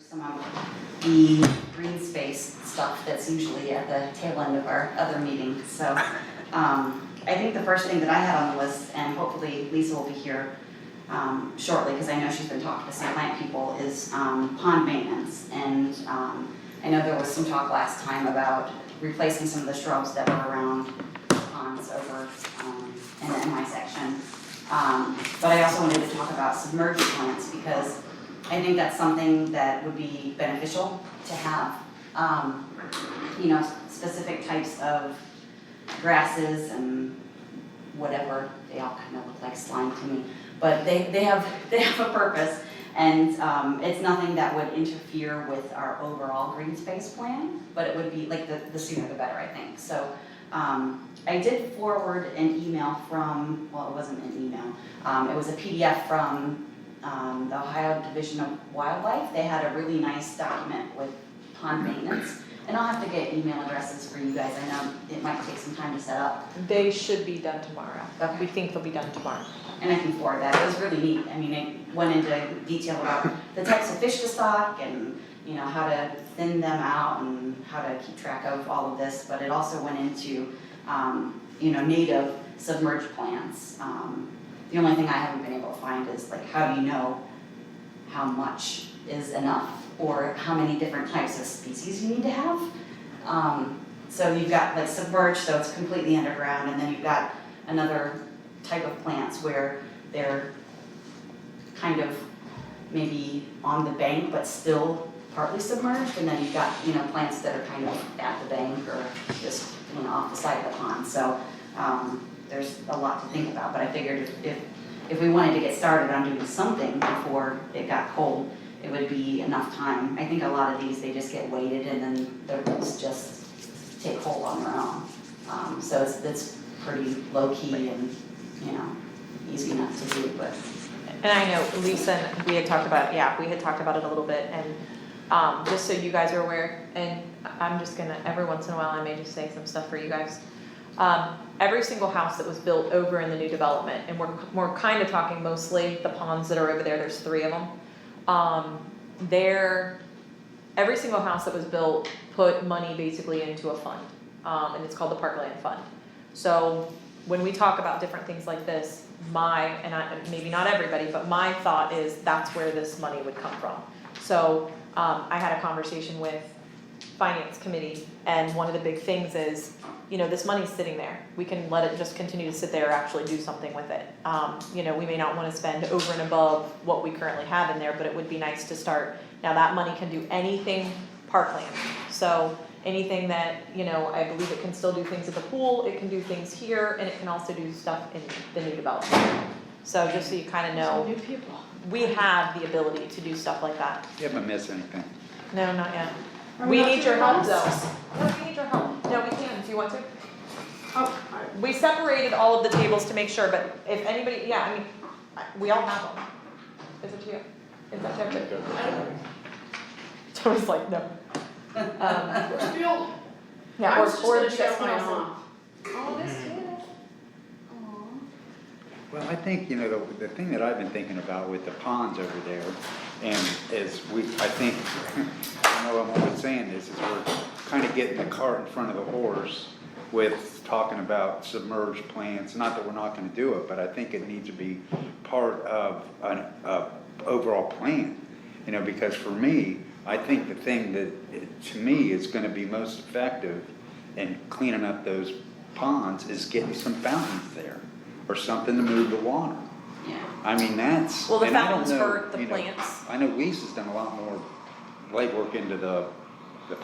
some of the green space stuff that's usually at the tail end of our other meetings. So I think the first thing that I had on the list, and hopefully Lisa will be here shortly, because I know she's been talking to some plant people, is pond maintenance. And I know there was some talk last time about replacing some of the shrubs that were around ponds over in the MI section. But I also wanted to talk about submerged plants, because I think that's something that would be beneficial to have. You know, specific types of grasses and whatever, they all kind of look like slime to me. But they have a purpose, and it's nothing that would interfere with our overall green space plan, but it would be, like, the sooner the better, I think. So I did forward an email from, well, it wasn't an email, it was a PDF from the Ohio Division of Wildlife. They had a really nice document with pond maintenance, and I'll have to get email addresses for you guys. I know it might take some time to set up. They should be done tomorrow. Okay. We think they'll be done tomorrow. And I can forward that. It was really neat. I mean, it went into detail about the types of fish to stock and, you know, how to thin them out and how to keep track of all of this. But it also went into, you know, native submerged plants. The only thing I haven't been able to find is, like, how do you know how much is enough, or how many different types of species you need to have. So you've got, like, submerged, so it's completely underground, and then you've got another type of plants where they're kind of maybe on the bank but still partly submerged, and then you've got, you know, plants that are kind of at the bank or just, you know, off the side of the pond. So there's a lot to think about, but I figured if we wanted to get started on doing something before it got cold, it would be enough time. I think a lot of these, they just get weighted and then the roots just take hold on their own. So it's pretty low key and, you know, easy enough to do, but. And I know Lisa and we had talked about, we had talked about it a little bit, and just so you guys are aware, and I'm just gonna, every once in a while I may just say some stuff for you guys. Every single house that was built over in the new development, and we're kind of talking mostly the ponds that are over there, there's 3 of them. Every single house that was built put money basically into a fund, and it's called the Parkland Fund. So when we talk about different things like this, maybe not everybody, but my thought is that's where this money would come from. So I had a conversation with Finance Committee, and one of the big things is, you know, this money's sitting there. We can let it just continue to sit there, actually do something with it. You know, we may not want to spend over and above what we currently have in there, but it would be nice to start. Now that money can do anything parkland. So anything that, you know, I believe it can still do things at the pool, it can do things here, and it can also do stuff in the new development. So just so you kind of know, New people. we have the ability to do stuff like that. You haven't missed anything. No, not yet. Are We not need your doing help this? though. No, we need your help. No, we can, if you want to. Oh, We separated all of the tables to make sure, but if anybody, I mean, we all have them. Is it you? Is that Jeffrey? Tony's like, no. where's Bill? Yeah, I was just or gonna you shut guys can mine also. off. Oh, this too. Well, I think, you know, the thing that I've been thinking about with the ponds over there, and is I think, I know I'm always saying this, is we're kind of getting the cart in front of the horse with talking about submerged plants. Not that we're not gonna do it, but I think it needs to be part of an overall plan. You know, because for me, I think the thing that, to me, is gonna be most effective in cleaning up those ponds is getting some fountains there, or something to move the water. Yeah. I mean, that's. Well, the and I don't fountains know, for the you know, plants. I know Lisa's done a lot more legwork into the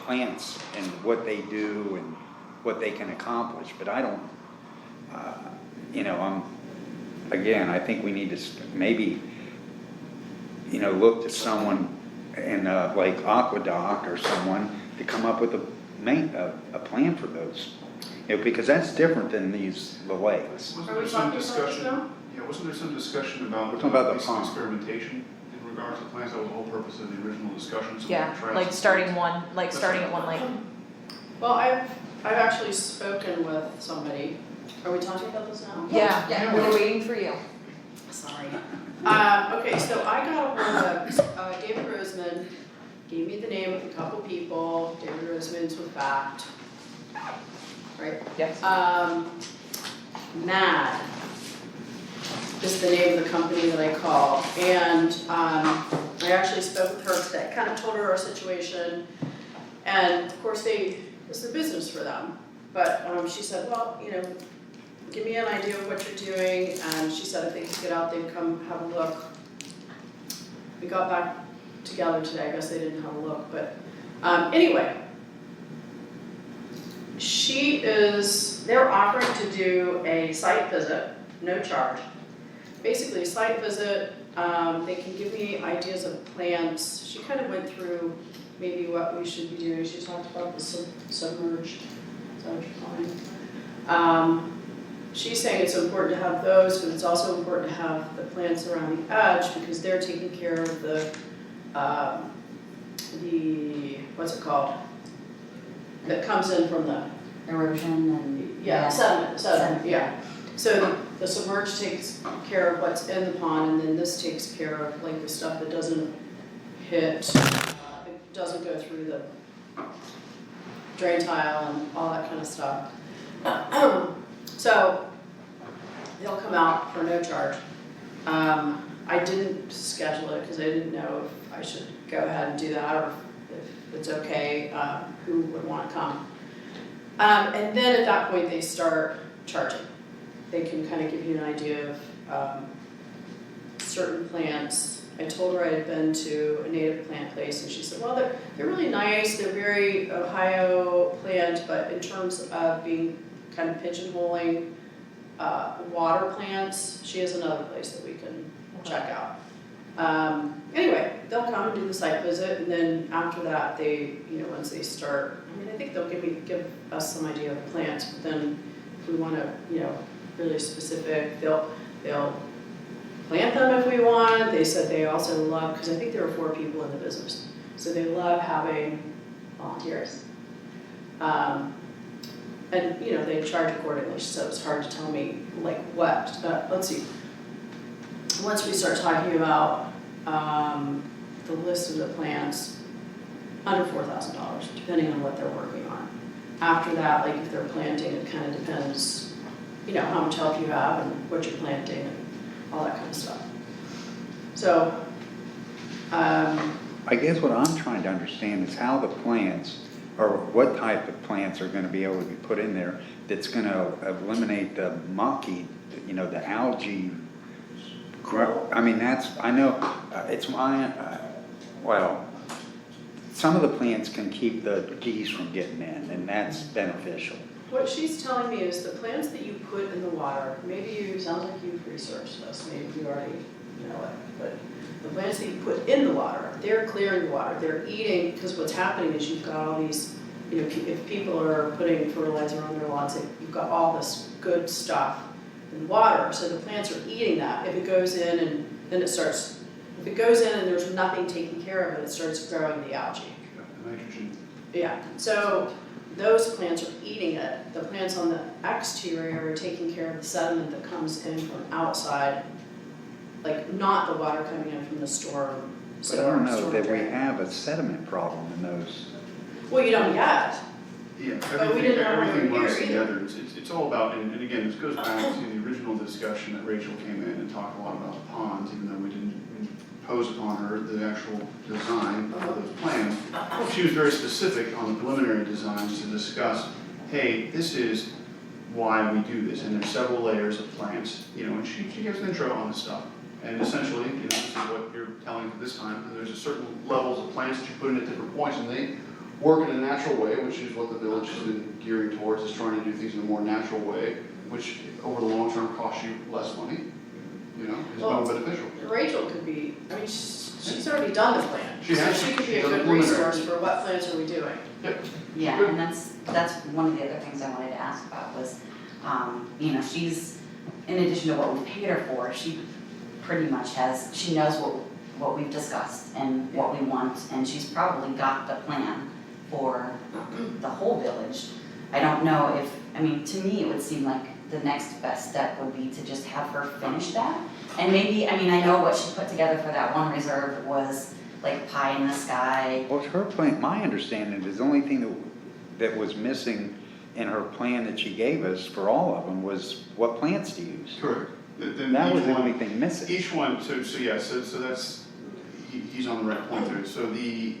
plants and what they do and what they can accomplish, but I don't, you know, I think we need to maybe, you know, look to someone in like Aquedoc or someone to come up with a plan for those. You know, because that's different than the lakes. Are Wasn't we there some talking about this discussion? now? Yeah, wasn't there some discussion about We're talking about the some pond. experimentation in regards to plants? That was the whole purpose of the original discussion. So we Yeah, could try like some starting things. one, like starting at one lake. Well, I've actually spoken with somebody. Are we talking about this now? Yeah, we're waiting for you. Sorry. Okay, so I got a hold of David Roseman gave me the name of a couple people, David Roseman's with Fact, right? Yes. Mad is the name of the company that I called, and I actually spoke with her today, kind of told her our situation, and of course it's a business for them, but she said, well, you know, give me an idea of what you're doing, and she said if they could get out, they'd come have a look. We got back together today, I guess they didn't have a look, but anyway, they're offering to do a site visit, no charge. Basically, a site visit, they can give me ideas of plants. She kind of went through maybe what we should be doing. She talked about the submerged, is that what you're calling? She's saying it's important to have those, but it's also important to have the plants around the edge because they're taking care of the what's it called? That comes in from the Erosion and. sediment, yeah. So the submerged takes care of what's in the pond, and then this takes care of like the stuff that doesn't hit, it doesn't go through the drain tile and all that kind of stuff. So they'll come out for no charge. I didn't schedule it because I didn't know if I should go ahead and do that or if it's okay, who would want to come. And then at that point they start charging. They can kind of give you an idea of certain plants. I told her I had been to a native plant place and she said, well, they're really nice, they're very Ohio plant, but in terms of being kind of pigeonholing water plants, she has another place that we can check out. Anyway, they'll come and do the site visit, and then after that, once they start, I mean, I think they'll give us some idea of the plants, but then if we want to, really specific, they'll plant them if we want. They said they also love, because I think there are 4 people in the business, so they love having volunteers. And they charge accordingly, so it's hard to tell me like what. Let's see. Once we start talking about the list of the plants, under $4,000, depending on what they're working on. After that, like if they're planting, it kind of depends, how much help you have and what you're planting and all that kind of stuff. So, I guess what I'm trying to understand is how the plants, or what type of plants are gonna be able to be put in there that's gonna eliminate the mucky, the algae. I mean, I know, it's some of the plants can keep the geese from getting in, and that's beneficial. what she's telling me is the plants that you put in the water, sounds like you've researched this, maybe you already know it, but the plants that you put in the water, they're clearing the water, they're eating, because what's happening is you've got all these, if people are putting fertilizer on their lawns, you've got all this good stuff in water, so the plants are eating that. If it goes in and then if it goes in and there's nothing taking care of it, it starts growing the algae. The nitrogen. Yeah, so those plants are eating it. The plants on the exterior are taking care of the sediment that comes in from outside, like not the water coming in from the storm. But I don't know that we have a sediment problem in those. Well, you don't yet. Yeah, But we didn't have one everything here runs either. together. It's all about, and again, this goes back to the original discussion that Rachel came in and talked a lot about the ponds, even though we didn't impose upon her the actual design of those plans. She was very specific on the preliminary designs to discuss, hey, this is why we do this, and there's several layers of plants, and she gives an intro on this stuff. And essentially, this is what you're telling this time, that there's a certain levels of plants that you put in at different points, and they work in a natural way, which is what the village has been gearing towards, is trying to do things in a more natural way, which over the long term costs you less money, is more beneficial. Rachel could be, she's already done the plan. She has. So she could be a She's done good the preliminary. resource for what plants are we doing. Yep. Yeah, and that's one of the other things I wanted to ask about was, she's, in addition to what we paid her for, she pretty much she knows what we've discussed and what we want, and she's probably got the plan for the whole village. I don't know to me, it would seem like the next best step would be to just have her finish that. And maybe, I know what she put together for that one reserve was like pie in the sky. Well, her plan, my understanding is the only thing that was missing in her plan that she gave us for all of them was what plants to use. Correct. Then That was each the one- only thing missing. Each one, so that's, he's on the right point there. So the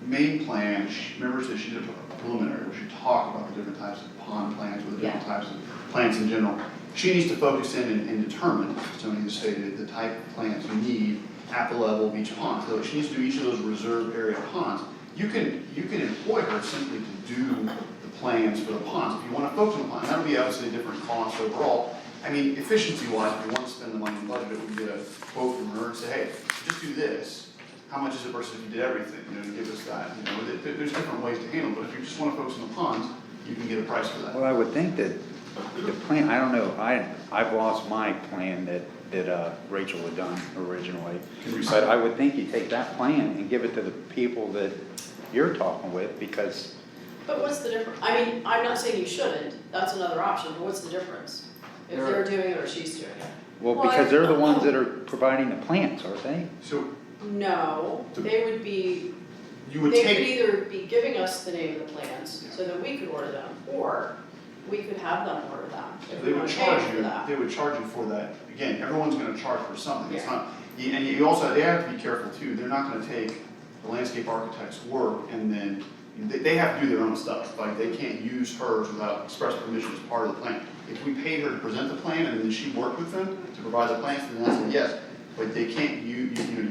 main plan, remember, so she did a preliminary, where she talked about the different types of pond plants, or the different types of plants in general. She needs to focus in and determine, as Tony has stated, the type of plants you need at the level of each pond. So she needs to do each of those reserve area ponds. You can employ her simply to do the plans for the ponds. If you wanna focus on the pond, that'll be obviously a different cost overall. I mean, efficiency wise, if you wanna spend the money and budget it, we get a quote from her and say, hey, just do this. How much is it versus if you did everything, you know, to give us that, you know, there's different ways to handle it, but if you just wanna focus on the ponds, you can get a price for that. Well, I would think that the plan, I don't know, I've lost my plan that Rachel had done originally. Can we But I would think you take that plan and give it to the people that you're talking with, because But what's the difference? I mean, I'm not saying you shouldn't, that's another option, but what's the difference? If they're doing it or she's doing it? Well, Well, because they're the I- ones that are providing the plants, aren't they? So No, they would be, you would they could take, either be giving us the name of the plans so that we could order them, or we could have them order them if we they want would to charge pay for you, that. they would charge you for that. Again, everyone's gonna charge for something, it's Yeah. not, and you also, they have to be careful too, they're not gonna take the landscape architect's work and then, they have to do their own stuff, like, they can't use hers without express permission as part of the plan. If we paid her to present the plan and then she worked with them to provide the plans, then that's a yes, but they can't, you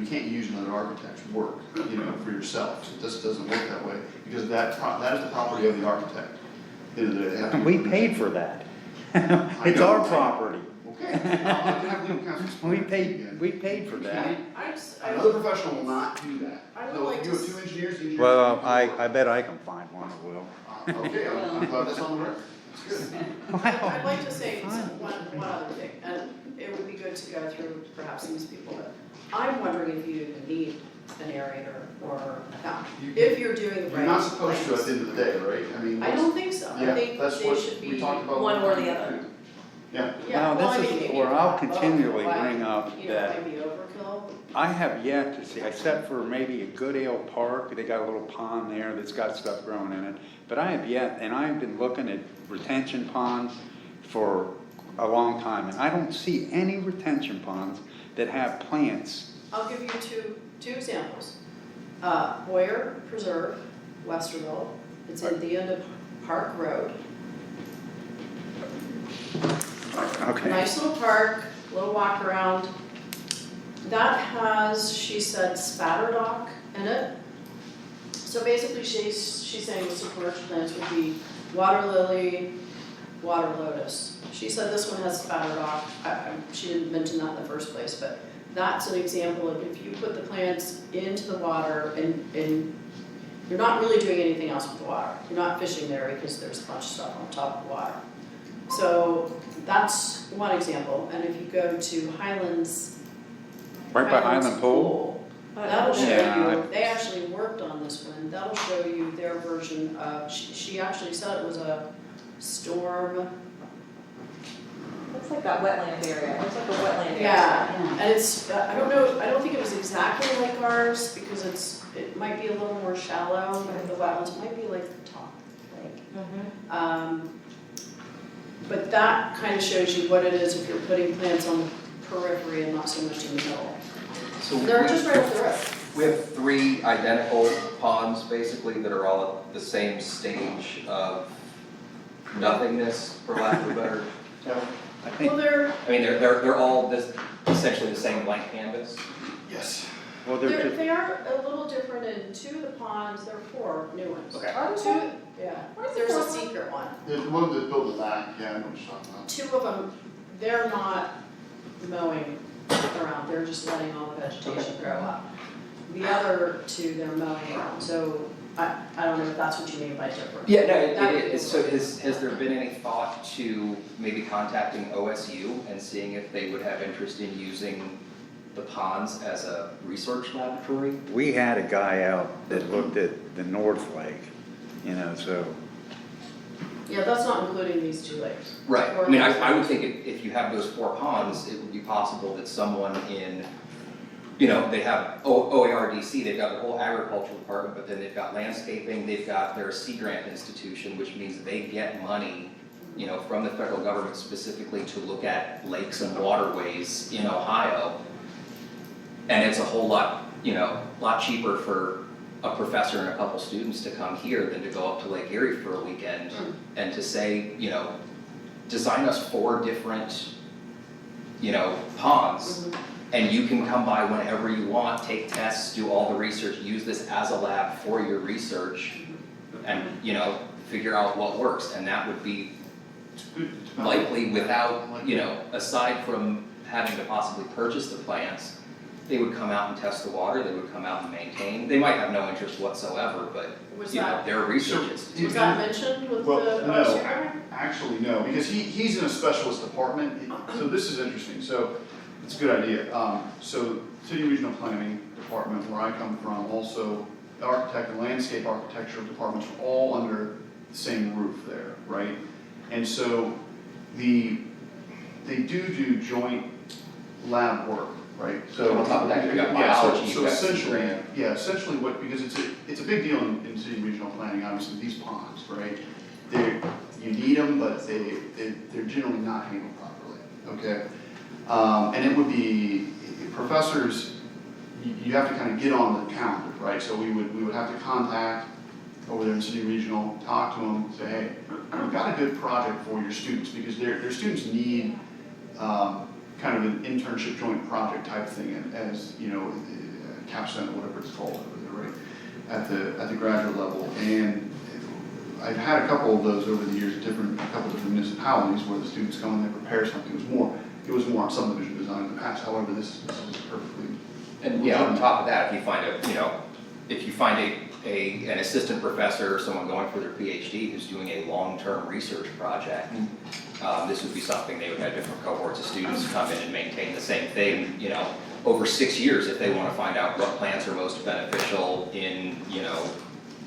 can't use another architect's work, you know, for yourself, it just doesn't work that way, because that is the property of the architect. At the end of the day, they have to- We paid for that. It's our property. Okay, I'll have legal counsel explain. We paid for that. Another professional will not do that. I would So like if to you have s- two engineers, the engineers. Well, I bet I can find one that will. Okay, I'm glad that's on the record, that's good. I'd like to say one other thing, and it would be good to go through perhaps these people, but I'm wondering if you even need an aerator or a fountain, if you're doing the right. You're not supposed to at plans. the end of the day, right? I mean. I don't think so, I Yeah, think that's they what should we be talked about. one or the other. Yeah, Yeah, Now, well, I this mean, is maybe where a I'll both, continually why- bring up you know, that maybe overkill. I have yet to see, except for maybe a Goodale Park, they got a little pond there that's got stuff growing in it. But I have yet, and I've been looking at retention ponds for a long time, and I don't see any retention ponds that have plants. I'll give you two examples. Boyer Preserve, Westerville, it's at the end of Park Road. Okay. Nice little park, little walk around. That has, she said, spatter dock in it. So basically, she's saying some commercial plants would be water lily, water lotus. She said this one has spatter dock. She didn't mention that in the first place, but that's an example of if you put the plants into the water and you're not really doing anything else with the water. You're not fishing there because there's a bunch of stuff on top of the water. So that's one example, and if you go to Highlands. Right by Highland Pool? That'll show Yeah, you, they actually worked on this one, that'll show you their version of, she actually said it was a storm. Looks like that wetland area, looks like a wetland area. Yeah, and it's, I don't know, I don't think it was exactly like ours, because it might be a little more shallow, but the wetlands might be like the top, like. Mhm. But that kind of shows you what it is if you're putting plants on the periphery and not so much in the middle. So They're just right up the road. we have 3 identical ponds basically that are all at the same stage of nothingness, for lack of a better. I Well, think, I mean, they're all essentially the same blank canvas. yes. well, they're just, They are a little different in 2 of the ponds, there are 4 new ones. Okay. Are there 2, four? yeah, Where's the there's a fourth one? secret one. There's one that's built in the back, yeah, I know what you're talking about. 2 of them, they're not mowing around, they're just letting all the vegetation grow up. The other 2, they're mowing around, so I don't know if that's what you mean by different. Yeah, no, That would it be is, so has there been any thought to maybe contacting OSU and seeing if they would have interest in using the ponds as a research laboratory? we had a guy out that looked at the North Lake, you know, so. Yeah, that's not including these 2 lakes. Right, Or I mean, lakes. I would think if you have those 4 ponds, it would be possible that someone in you know, they have OARDC, they've got their whole agricultural department, but then they've got landscaping, they've got their Sea Grant institution, which means they get money, you know, from the federal government specifically to look at lakes and waterways in Ohio. And it's a whole lot, you know, lot cheaper for a professor and a couple students to come here than to go up to Lake Erie for a weekend and to say, you know, design us 4 different, you know, ponds. And you can come by whenever you want, take tests, do all the research, use this as a lab for your research and, you know, figure out what works. And that would be It's good. It's likely without, you know, aside from having to possibly purchase the plants, they would come out and test the water, they would come out and maintain. They might have no interest whatsoever, but, Was you know, that, they're a research So- institute. was that mentioned with the Well, no. OSU program? Actually, no, because he's in a specialist department, so this is interesting, so it's a good idea. So City Regional Planning Department, where I come from, also the architect and landscape architecture departments are all under the same roof there, right? And so they do joint lab work, right? So On top of that, you've got yeah, so- biology, so you've got Sea essentially, Grant. yeah, essentially what, because it's a big deal in city regional planning, obviously, these ponds, right? You need them, but they're generally not handled properly, okay? And it would be, professors, you have to kind of get on the calendar, right? So we would have to contact over there in city regional, talk to them, say, hey, we've got a good project for your students, because their students need, kind of an internship joint project type thing as, you know, capstone, whatever it's called over there, right? At the graduate level. And I've had a couple of those over the years at a couple different municipalities where the students come and they prepare something. It was more on subdivision design in the past. However, this is perfectly. And yeah, on top of that, if you find an assistant professor or someone going for their PhD who's doing a long-term research project, this would be something they would have different cohorts of students come in and maintain the same thing, you know, over 6 years if they want to find out what plants are most beneficial in, you know,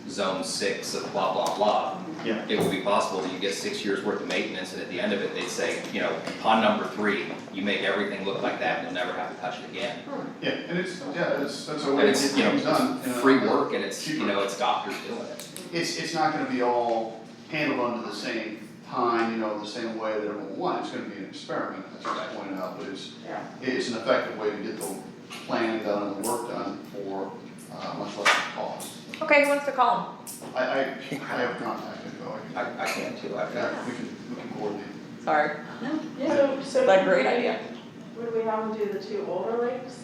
zone 6 of blah, blah, blah. Yeah. It would be possible that you get 6 years worth of maintenance and at the end of it, they'd say, you know, pond number 3, you make everything look like that and you'll never have to touch it again. Yeah, and that's a And way to it's, get you know, things done. it's free work and it's, you know, it's doctors doing it. It's not gonna be all handled under the same time, you know, the same way that everyone wants. It's gonna be an experiment, as I pointed out, but it's an effective way to get the planning done and the work done for much less cost. Okay, who wants to call him? I have contact info. I can too, I've got. Yeah, we can coordinate. Sorry, So that's a great idea. Would we have them do the 2 older lakes?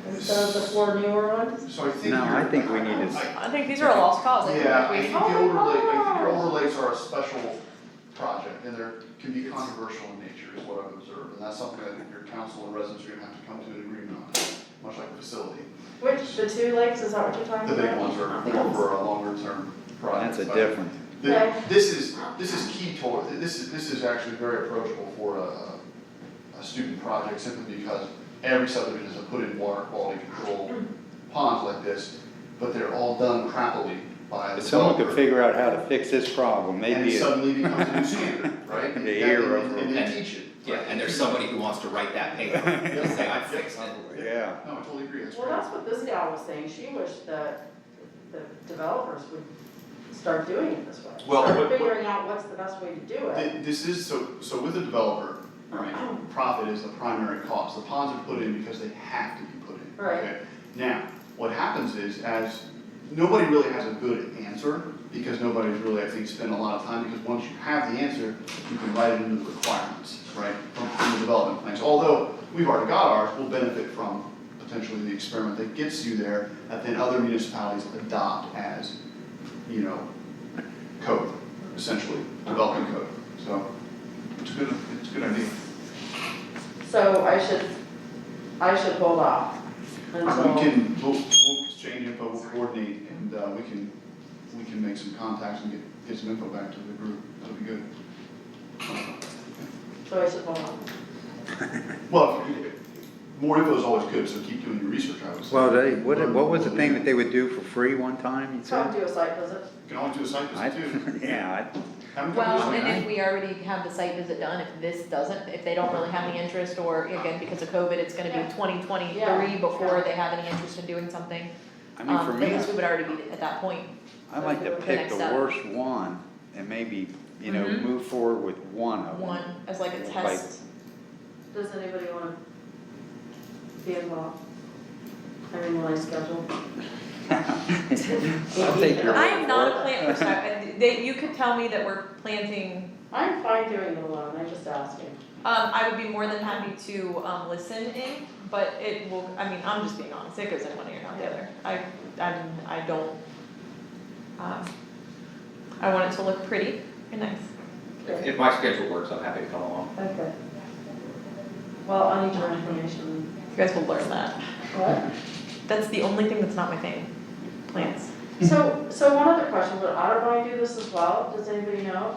Instead of the 4 newer ones? So I think. No, I you're- think we need to. I think these are a lost cause. I think Yeah, I we- think the older lake, I think your older lakes are a special project, and they can be controversial in nature, is what I've observed, and that's something I think your council and residents are gonna have to come to an agreement on, much like the facility. Which, the 2 lakes, is that what you're talking The about? big ones are more for a longer term project. That's a different. Okay. This is key toward, this is actually very approachable for a student project, simply because every subdivision has put in water quality control ponds like this, but they're all done crappily by the If someone could developer. figure out how to fix this problem, And maybe. it suddenly becomes a new standard, right? The era of- And they teach it. Yeah, and there's somebody who wants to write that paper, and say, I fixed it. Yeah. No, I totally agree, that's Well, great. that's what this gal was saying, she wished that the developers would start doing it this way. Well, Start what- figuring out what's the best way to do it. This is, so with the developer, right, profit is the primary cost. The ponds are put in because they have to be put in. Right. Okay? Now, what happens is, as, nobody really has a good answer, because nobody's really, I think, spent a lot of time, because once you have the answer, you can write it into the requirements, right, from the development plans. Although, we've already got ours, we'll benefit from potentially the experiment that gets you there, that then other municipalities adopt as, you know, code, essentially, development code. So, it's a good idea. So I should hold off until. We'll exchange info, we'll coordinate, and we can make some contacts and get some info back to the group. That'll be good. So I should hold on. Well, more info is always good, so keep doing your research, I would say. Well, what was the thing that they would do for free one time, you Come said? do a site visit. You can always do a site visit too. Yeah, Have them come Well, visit. and if we already have the site visit done, if this doesn't, if they don't really have any interest, or again, because of COVID, it's gonna be Yeah. 2023 before they have any interest in doing something. I mean, for me, At least we would already be at that point. I like to The pick next the step. worst one and maybe, you know, Mhm. move forward with one of them. One, as like a Like- test. Does anybody wanna be involved? I mean, will I schedule? I'll take your I word am for not it. a plant person, you could tell me that we're planting, I'm fine doing it alone, I'm just asking. I would be more than happy to, listen in, but it will, I mean, I'm just being honest, it goes in one ear, not the other. I don't, I want it to look pretty and nice. If my schedule works, I'm happy to come along. Okay. Well, I need your information. You guys will learn that. What? That's the only thing that's not my thing, plants. So one other question, would Otterbein do this as well? Does anybody know?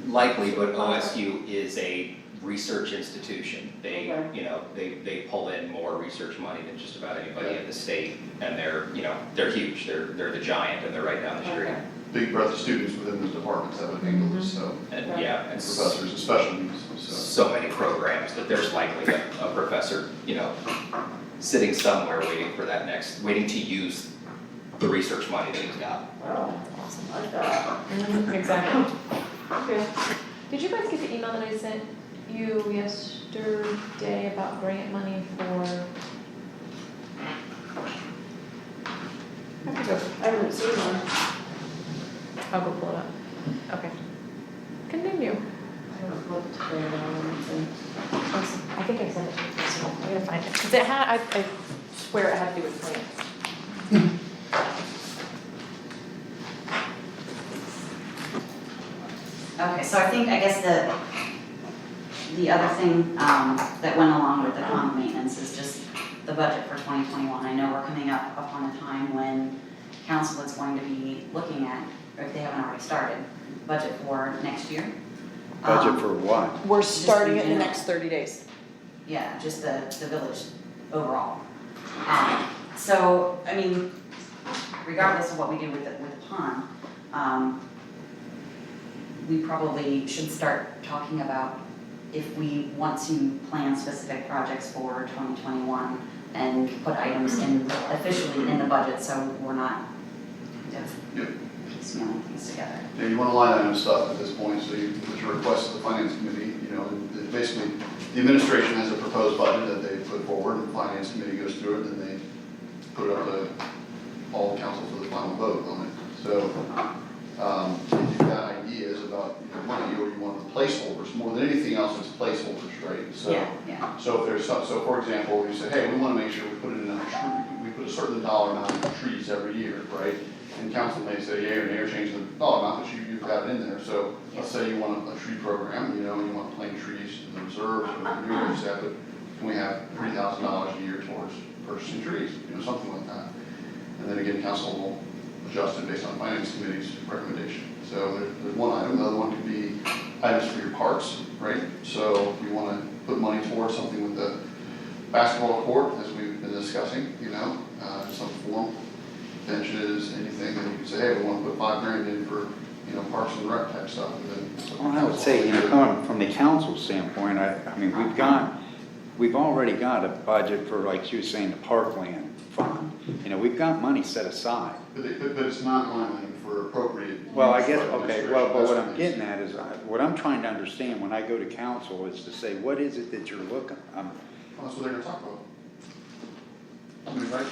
Likely, but OSU is a research institution. They, Okay. you know, they pull in more research money than just about anybody in the state. And they're, you know, they're huge, they're the giant and they're right down the street. Okay. Big breadth of students within those departments that would handle this, so, And Right. yeah, and and professors and special needs, so. so many programs that there's likely a professor, you know, sitting somewhere waiting to use the research money that he's got. Oh, Awesome. I like that. Exactly. Okay. Did you guys get the email that I sent you yesterday about grant money for? I have to go, I haven't seen one. I'll go pull it up. Okay. Continue. I haven't looked today, I think I sent it to you personal, I gotta find it, cause it had, I swear it had to do with plants. Okay, so I guess the other thing, that went along with the common maintenance is just the budget for 2021. I know we're coming up upon a time when council is going to be looking at, or if they haven't already started, budget for next year. Budget for what? We're starting it in the next 30 days. Yeah, just the village overall. So, I mean, regardless of what we do with the pond, we probably should start talking about if we want to plan specific projects for 2021 and put items in officially in the budget, so we're not kind Yep. of piecemealing things together. Yeah, you want to line item stuff at this point, so you put your request to the finance committee, you know, and basically, the administration has a proposed budget that they put forward, and the finance committee goes through it, and they put it up to all council for the final vote on it. So, if you've got ideas about your money, or you want the placeholders, more than anything else, it's placeholders, right? So, Yeah. so if there's some, so for example, you say, hey, we want to make sure we put in enough tree, we put a certain dollar amount of trees every year, right? And council may say, yea or nay, or change the dollar amount, but you've got it in there, so let's say you want a tree program, you know, and you want to plant trees in the reserves, or the community, but can we have $3,000 a year towards purchasing trees, you know, something like that. And then again, council will adjust it based on finance committee's recommendation. So there's one item, the other one could be items for your parks, right? So if you want to put money towards something with the basketball court, as we've been discussing, you know, in some form, benches, anything, then you can say, hey, we want to put $5,000 in for, you know, parks and rec type stuff, and then. Well, I would say, you know, coming from the council standpoint, I mean, we've already got a budget for, like you were saying, the parkland fund. You know, we've got money set aside. But it's not line item for appropriate. Well, I use guess, for okay, administration. well, but That's what I'm it is. getting at is, what I'm trying to understand when I go to council is to say, what is it that you're looking, Well, that's what they're gonna talk about. I mean, right,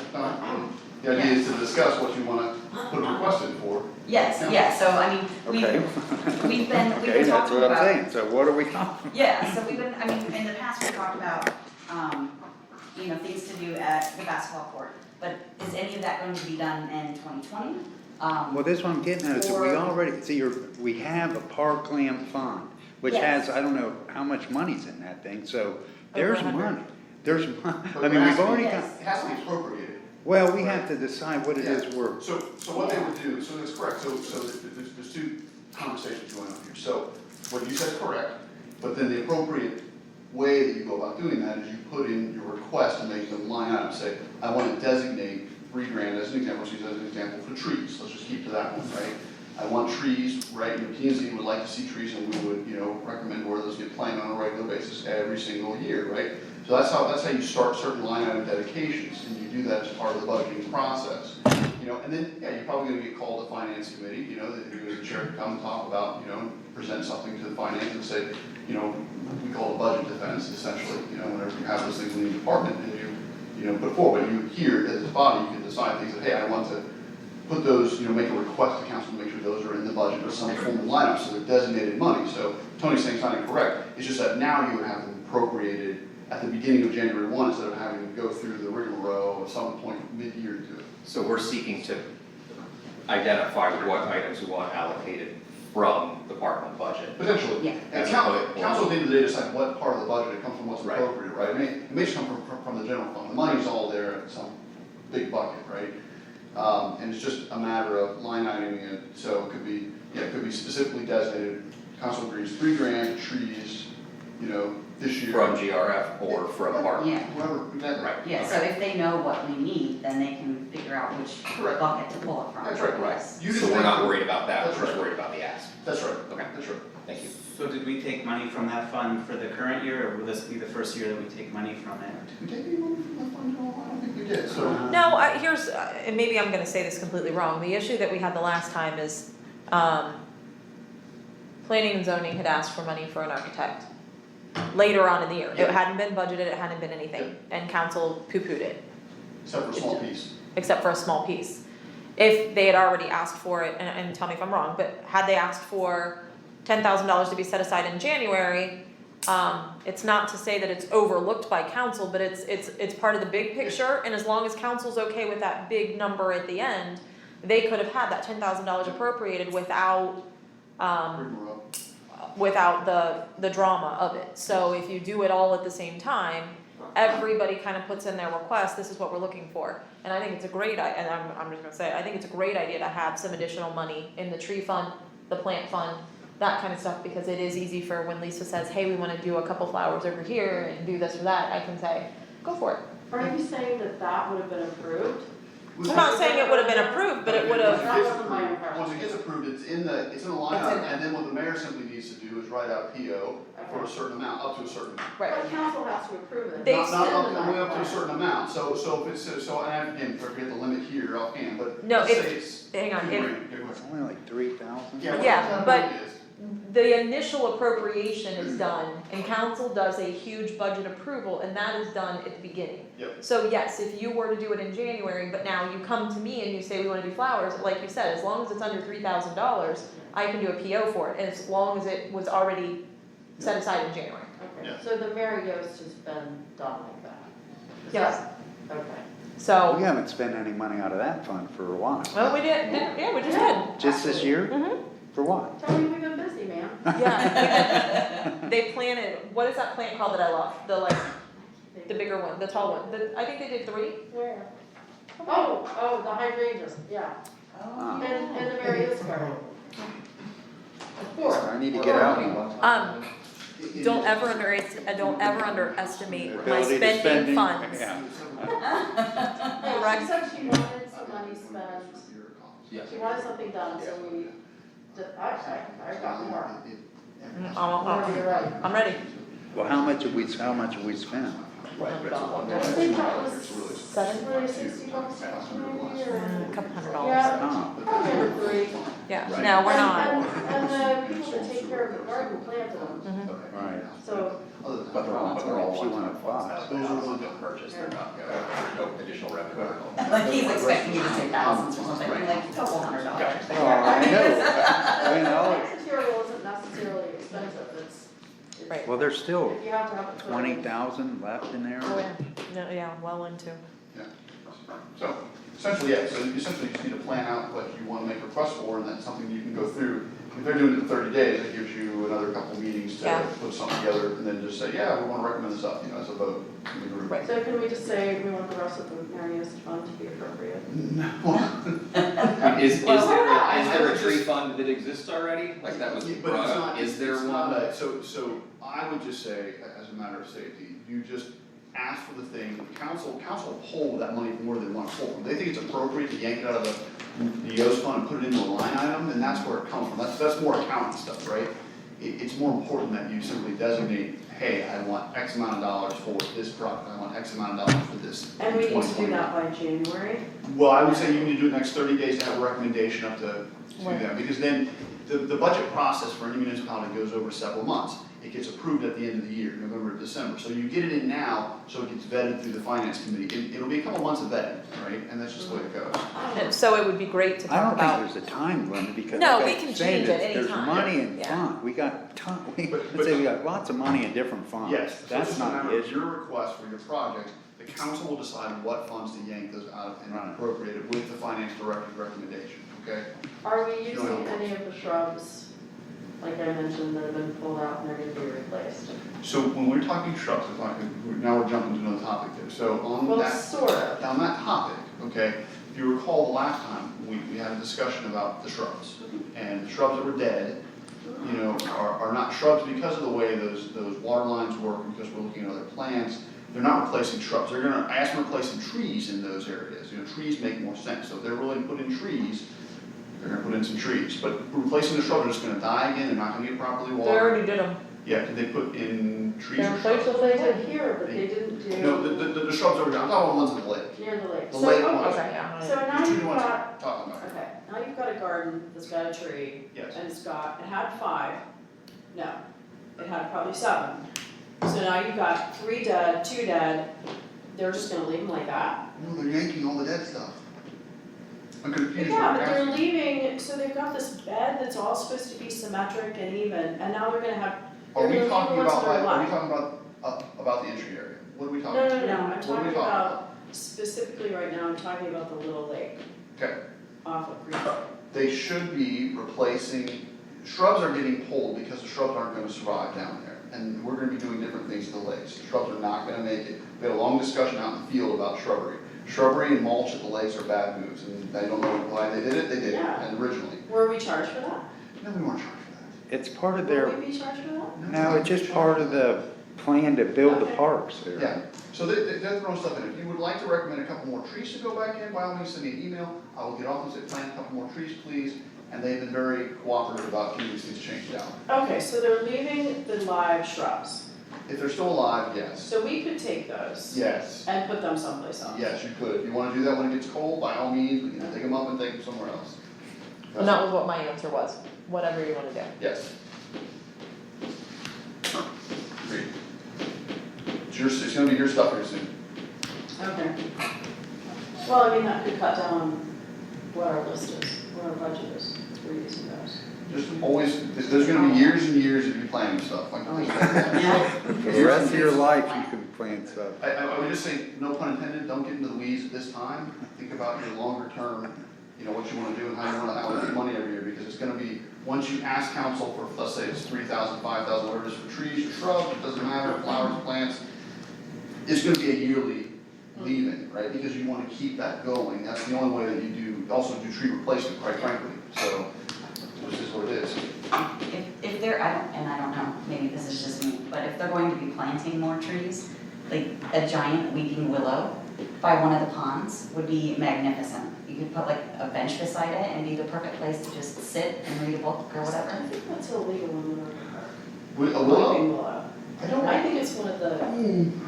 the idea is to discuss what you wanna put a request in for. Yes, Yeah. yeah, so I mean, okay. we've been Okay, that's talking what I'm about. saying, so what are we talking? Yeah, so we've been, I mean, in the past, we talked about, you know, things to do at the basketball court. But is any of that going to be done in 2020? Well, this one I'm getting at is that we Or- already, see, we have a parkland fund, which Yes. has, I don't know how much money's in that thing, so there's 100. money. There's money, But I mean, it has we've to be- already got, Yes. It has to be appropriated. well, we have to decide what it is we're, So what they would do, so that's correct, so there's two conversations going on here. So what you said is correct, but then the appropriate way that you go about doing that is you put in your request and make the line item, say, I want to designate $3,000 as an example, let's use that as an example for trees, let's just keep to that one, right? I want trees, right, P and Z would like to see trees, and we would, recommend where those get planted on a regular basis every single year, right? So that's how you start certain line item dedications, and you do that as part of the budgeting process. And then, yeah, you're probably gonna get called to finance committee, that you as a chair come and talk about, present something to the finance and say, we call it budget defense essentially, whenever you have those things in your department and you put forward, but you here as a body, you can decide things that, hey, I want to put those, make a request to council to make sure those are in the budget or some form of lineup, so they're designated money. So Tony's saying it's not incorrect, it's just that now you would have them appropriated at the beginning of January 1 instead of having to go through the rigmarole at some point mid-year to do it. So we're seeking to identify what items we want allocated from the department budget. Potentially. Yeah. And As council, opposed- council at the end of the day decide what part of the budget it comes from, what's Right. appropriate, right? I mean, it may just come from the general fund, the money's all there in some big bucket, right? And it's just a matter of line iteming it, so it could be specifically designated, council agrees, $3,000 trees, this year. From GRF or from park. Yeah. Whoever, exactly. Right. Yeah, so if they know what we need, then they can figure out which Correct. bucket to pull it from. That's right, Right. You just So we're think- not worried about that, That's we're just right. worried about the ask. That's right. Okay. That's right. Thank you. So did we take money from that fund for the current year, or will this be the first year that we take money from it? Did we take any money from that fund at all? I don't think we did, so. No, here's, and maybe I'm gonna say this completely wrong, the issue that we had the last time is, planning and zoning had asked for money for an architect later on in the year. It Yeah. hadn't been budgeted, it hadn't been anything, and council poo-pooed it, Except for a small piece. except for a small piece. If they had already asked for it, and tell me if I'm wrong, but had they asked for $10,000 to be set aside in January, it's not to say that it's overlooked by council, but it's part of the big picture, and as long as council's okay with that big number at the end, they could have had that $10,000 appropriated without, Rigmarole. without the drama of it. So if you do it all at the same time, everybody kind of puts in their request, this is what we're looking for. And I think it's a great, and I'm just gonna say, it, I think it's a great idea to have some additional money in the tree fund, the plant fund, that kind of stuff, because it is easy for when Lisa says, hey, we wanna do a couple flowers over here and do this or that, I can say, go for it. Are you saying that would have been approved? I'm not saying it would have been approved, but it would Once have, it gets That wasn't my approved, impression. once it gets approved, it's in the line It's in item, there. and then what the mayor simply needs to do is write out a PO for a certain amount, up to a certain amount. right. But council has to approve it. They Not up, Spend the only up to a money. certain amount, so if it's, so, and again, forget the limit here offhand, but No, let's if- say it's. hang on, $2,000. if- Yeah, go ahead. It's only like 3,000? Yeah, Yeah, whatever but- it is. The initial appropriation is done, and council does a huge budget approval, and that is done at the beginning. Yep. So yes, if you were to do it in January, but now you come to me and you say we wanna do flowers, like you said, as long as it's under $3,000, I can do a PO for it, and as long as it was already set aside in January. Okay, Yeah. so the Mary Yost has been done like that? Is Yes. that- Okay. So, We haven't spent any money out of that fund for a while. well, we did, yeah, we just did. Just this year? Mhm. For what? Tell me we've been busy, man. Yeah. They planted, what is that plant called that I love? The bigger one, the tall one, I think they did 3. Where? Oh, the hydrangeas, yeah, Ah. and the Mary Yost garden. Of course. I need to get out more. Don't ever underestimate my Ability to spending funds. Yeah. Hey, Correct. she said she wanted some money spent, Yes. she wanted something done, so I got more. You're right. I'm ready. Well, how much have we spent? I think that was $60 maybe, or? A couple $100. Yeah, Oh, probably under 3. Yeah, Right. no, we're not. And the people that take care of the garden planted them, right. so, But they're all If you want to buy. Those are the ones that purchase, they're not, there's no additional revenue. Like he's expecting you to say thousands or something, like a couple $100. Oh, I know. I know. plant material isn't necessarily expensive, it's. Right. Well, there's still If you have to have it. 20,000 left in there. Oh, yeah, no, yeah, well into. Yeah. So, essentially, yeah, so you essentially just need to plan out what you wanna make requests for, and that's something you can go through. If they're doing it in 30 days, it gives you another couple meetings to Yeah. put something together, and then just say, yeah, we wanna recommend this up, as a vote in the group. Right. So can we just say we want the rest of the Mary Yost fund to be appropriate? Is Well, there I a tree just- fund that exists already? Like that was But brought it's up, not, is there it's not one? so I would just say, as a matter of safety, you just ask for the thing, council will hold that money from where they want to pull from. They think it's appropriate to yank it out of the Yost fund and put it into a line item, then that's where it comes from. That's more accounting stuff, right? It's more important that you simply designate, hey, I want X amount of dollars for this product, I want X amount of dollars for this. And we need to do 2020. that by January. Well, I would say you need to do it next 30 days to have a recommendation up to Right. them, because then the budget process for any municipality goes over several months. It gets approved at the end of the year, November, December, so you get it in now, so it gets vetted through the finance committee. It'll be a couple months of vetting, right, and that's just the way it goes. And so it would be great to I talk don't about. think there's a time limit because. No, like we I'm can saying, change it there's anytime. money in Yeah. fund, we got But- let's say we got lots of money in different funds. Yes, so That's just not remember, the it's issue. your request for your project, the council will decide what funds to yank those out of and Right. appropriate it with the finance director's recommendation, okay? Are we No, using no. any of the shrubs, like I mentioned, that have been pulled out and they're gonna be replaced? So when we're talking shrubs, now we're jumping to another topic there, so on Well, that. sort of. On that topic, okay, if you recall the last time, we had a discussion about the shrubs. And the shrubs that were dead, you know, are not shrubs because of the way those water lines work, and because we're looking at other plants. They're not replacing shrubs, they're gonna ask them to replace some trees in those areas, you know, trees make more sense. So if they're willing to put in trees, they're gonna put in some trees. But replacing the shrubs are just gonna die again, they're not gonna get properly They watered. already did them. Yeah, did they put in trees They're or shrubs? So they did here, but they didn't do No, the shrubs over down, I'm talking about the ones at the lake. near the lake. The So, lake okay, ones. Okay, yeah. So now Which you've ones got, are talking about? okay, now you've got a garden that's got a tree, Yes. and it had 5, no, it had probably 7. So now you've got 3 dead, 2 dead, they're just gonna leave them like that? No, they're yanking all the dead stuff. I'm confused. Yeah, but they're What leaving, so they've got this bed that's all supposed to be symmetric and even, and now they're gonna have, Are they're we gonna leave talking the ones about, that are are we alive. talking about the entry area? What are we talking No, about? no, no, I'm What are we talking talking about, specifically right now, I'm talking about the little lake Okay, off of Green. they should be replacing, shrubs are getting pulled because the shrubs aren't gonna survive down there. And we're gonna be doing different things to the lakes. The shrubs are not gonna make it. We had a long discussion out in the field about shrubbery. Shrubbery and mulch at the lakes are bad moves, and I don't know why they did it, they did it, Yeah. and originally. Were we charged for that? No, we weren't charged for It's part of their, Will we be charged for that? that. no, it's just part of the plan to build the parks there. Yeah, so they're throwing stuff in. If you would like to recommend a couple more trees to go back in, by all means, send me an email. I will get off and say, plant a couple more trees, please. And they've been very cooperative about keeping these things changed out. Okay, so they're leaving the live shrubs, If they're still alive, yes. so we could take those Yes, and put them someplace else. yes, you could. If you wanna do that when it gets cold, by all means, we can take them up and take them somewhere else. And that was what my answer was, whatever you wanna do. Yes. Agreed. It's gonna be your stuff here soon. Okay. Well, I mean, that could cut down what our list is, what our budget is, if we're using those. Just always, there's gonna be years and years of you planning stuff, like this. Yeah. For the rest of your life, you can plan stuff. I would just say, no pun intended, don't get into the weeds at this time. Think about your longer term, you know, what you wanna do and how you wanna allocate money every year, because it's gonna be, once you ask council for, let's say it's 3,000, 5,000, whatever it is for trees or shrubs, it doesn't matter, flowers, plants, it's gonna be a yearly leaving, right? Because you wanna keep that going. That's the only way that you do, also do tree replacement, quite frankly. So, this is what it is. If they're, I don't know, maybe this is just me, but if they're going to be planting more trees, like a giant weeping willow by one of the ponds would be magnificent. You could put like a bench beside it and be the perfect place to just sit and read a book or I whatever. think that's illegal in Winter Park. With a willow? Weeping willow. I don't. I think it's one of the,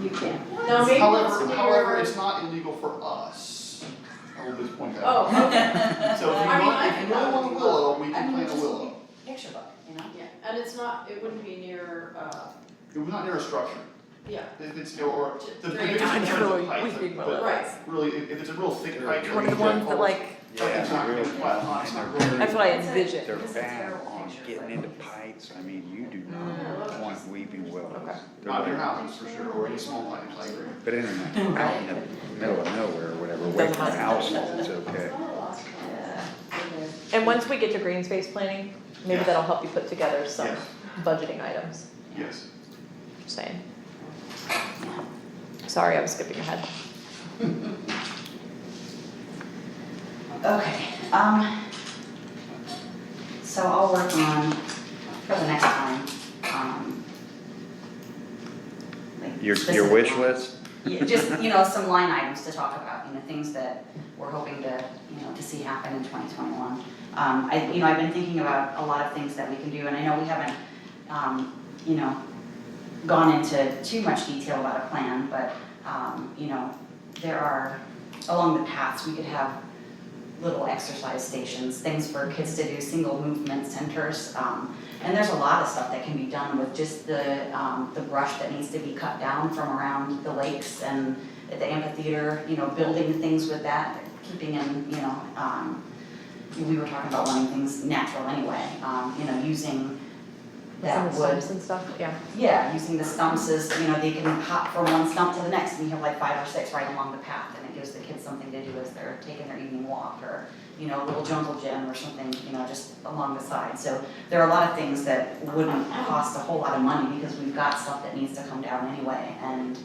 you can't. Now, maybe it's However, near. it's not illegal for us. I will just point that Oh, out. okay, So if I mean, you I want, if think you really that want would a be willow, we I can mean, plant a just willow. picture book, you know? yeah, and it's not, it wouldn't be near, It was not near a structure. yeah, If it's, or, the Drain. biggest I concern know, is the height, weeping but willow. right. really, if it's a real thick height. One of the ones that like, It's not, real- well, it's not really. that's what I It's a- envisioned. They're This is a bad terrible on picture, getting but- into pipes, I mean, you do not want weeping willows. Okay. They're Not your like- houses, for sure, or any small pipes, I agree. But in the, out in the middle of nowhere or whatever, away Doesn't from the matter. houses, it's okay. And once we get to green space planning, maybe Yes. that'll help you put together some Yes. budgeting items, Yes. just saying. Sorry, I was skipping ahead. Okay, so I'll work on, for the next time, like. Your specific wish ones. list? Yeah, just, some line items to talk about, things that we're hoping to, to see happen in 2021. I've been thinking about a lot of things that we can do, and I know we haven't, gone into too much detail about a plan, but, there are, along the paths, we could have little exercise stations, things for kids to do, single movement centers. And there's a lot of stuff that can be done with just the brush that needs to be cut down from around the lakes and at the amphitheater, building things with that, keeping in, we were talking about wanting things natural anyway, using that Some of the wood. stumps and stuff, yeah. Yeah, using the stumps as, they can hop from one stump to the next, and you have like 5 or 6 right along the path, and it gives the kids something to do as they're taking their evening walk, or, a little jungle gym or something, just along the side. So there are a lot of things that wouldn't cost a whole lot of money, because we've got stuff that needs to come down anyway, and,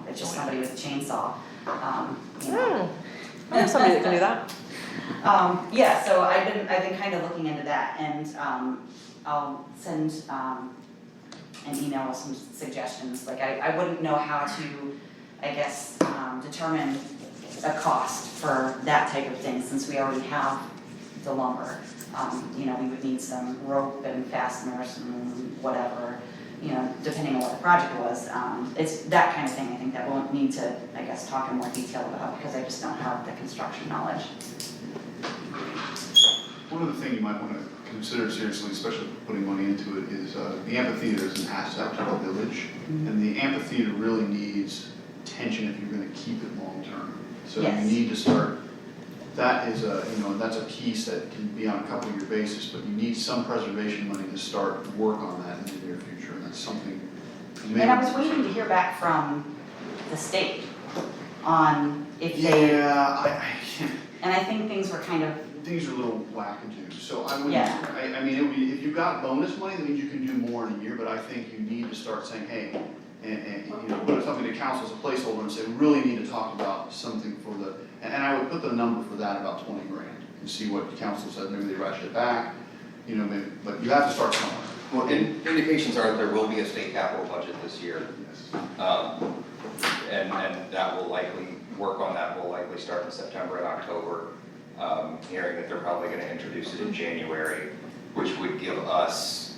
it's just somebody with a chainsaw, I know somebody that can do that. Yeah, so I've been kind of looking into that, and, I'll send, an email with some suggestions. Like, I wouldn't know how to, I guess, determine a cost for that type of thing, since we already have the lumber. We would need some rope and fasteners and whatever, depending on what the project was. It's that kind of thing, I think, that we'll need to, I guess, talk in more detail about, because I just don't have the construction knowledge. One of the things you might want to consider seriously, especially putting money into it, is the amphitheater is an asset to the village. And the amphitheater really needs attention if you're going to keep it long-term. So you Yes. need to start, that is that's a piece that can be on a couple-year basis, but you need some preservation money to start work on that in the near future, and that's something. And I was waiting to hear back from the state on if they, Yeah, and I think things were kind of, things are a little wackadoo, so I would, Yeah. I mean, it would be, if you've got bonus money, that means you can do more in a year, but I think you need to start saying, hey, and put something to council as a placeholder and say, we really need to talk about something for the, and I would put the number for that about 20 grand, and see what council said, maybe they ratchet it back, maybe, but you have to start somewhere. Well, indications are that there will be a state capital budget this year. Yes. And that will likely, work on that will likely start in September and October. Hearing that they're probably gonna introduce it in January, which would give us,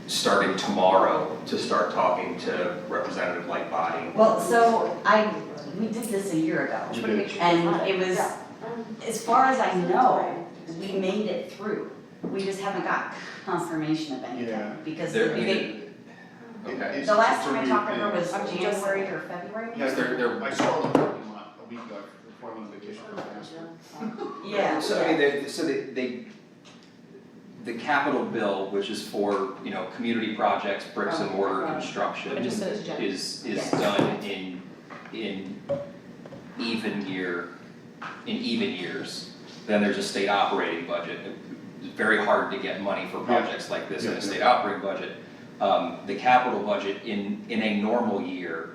starting tomorrow, to start talking to Representative Lightbody. well, so we did this a year ago. You did. And it was, as far as I know, we made it through. We just haven't got confirmation of Yeah. anything, because They're- Okay. the last time I It's talked to her was I'm just- January or February. Yes, they're- I saw the parking lot a week ago before I went on vacation. Yeah, So, I mean, the capital bill, which is for, community projects, bricks and mortar construction, I just sent it to Jen. is Yes. done in even years. Then there's a state operating budget. It's very hard to get money for projects like this in Yeah, a state operating budget. The capital budget in a normal year,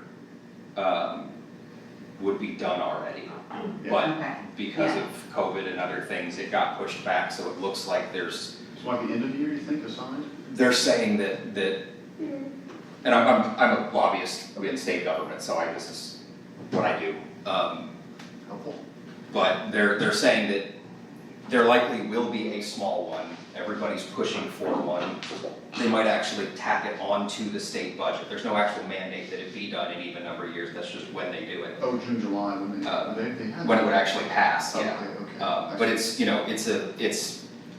would be done already. But Okay. because of COVID and other things, it got pushed back, so it looks like So like the end of the year, you think, assigned? they're saying that, and I'm a lobbyist in state government, so this is what I do. Helpful. But they're saying that there likely will be a small one, everybody's pushing for one. They might actually tack it onto the state budget, there's no actual mandate that it be done in even number of years, that's just when they do it. Oh, June, July, when they had. When it would actually pass, yeah. Okay. But it's, it's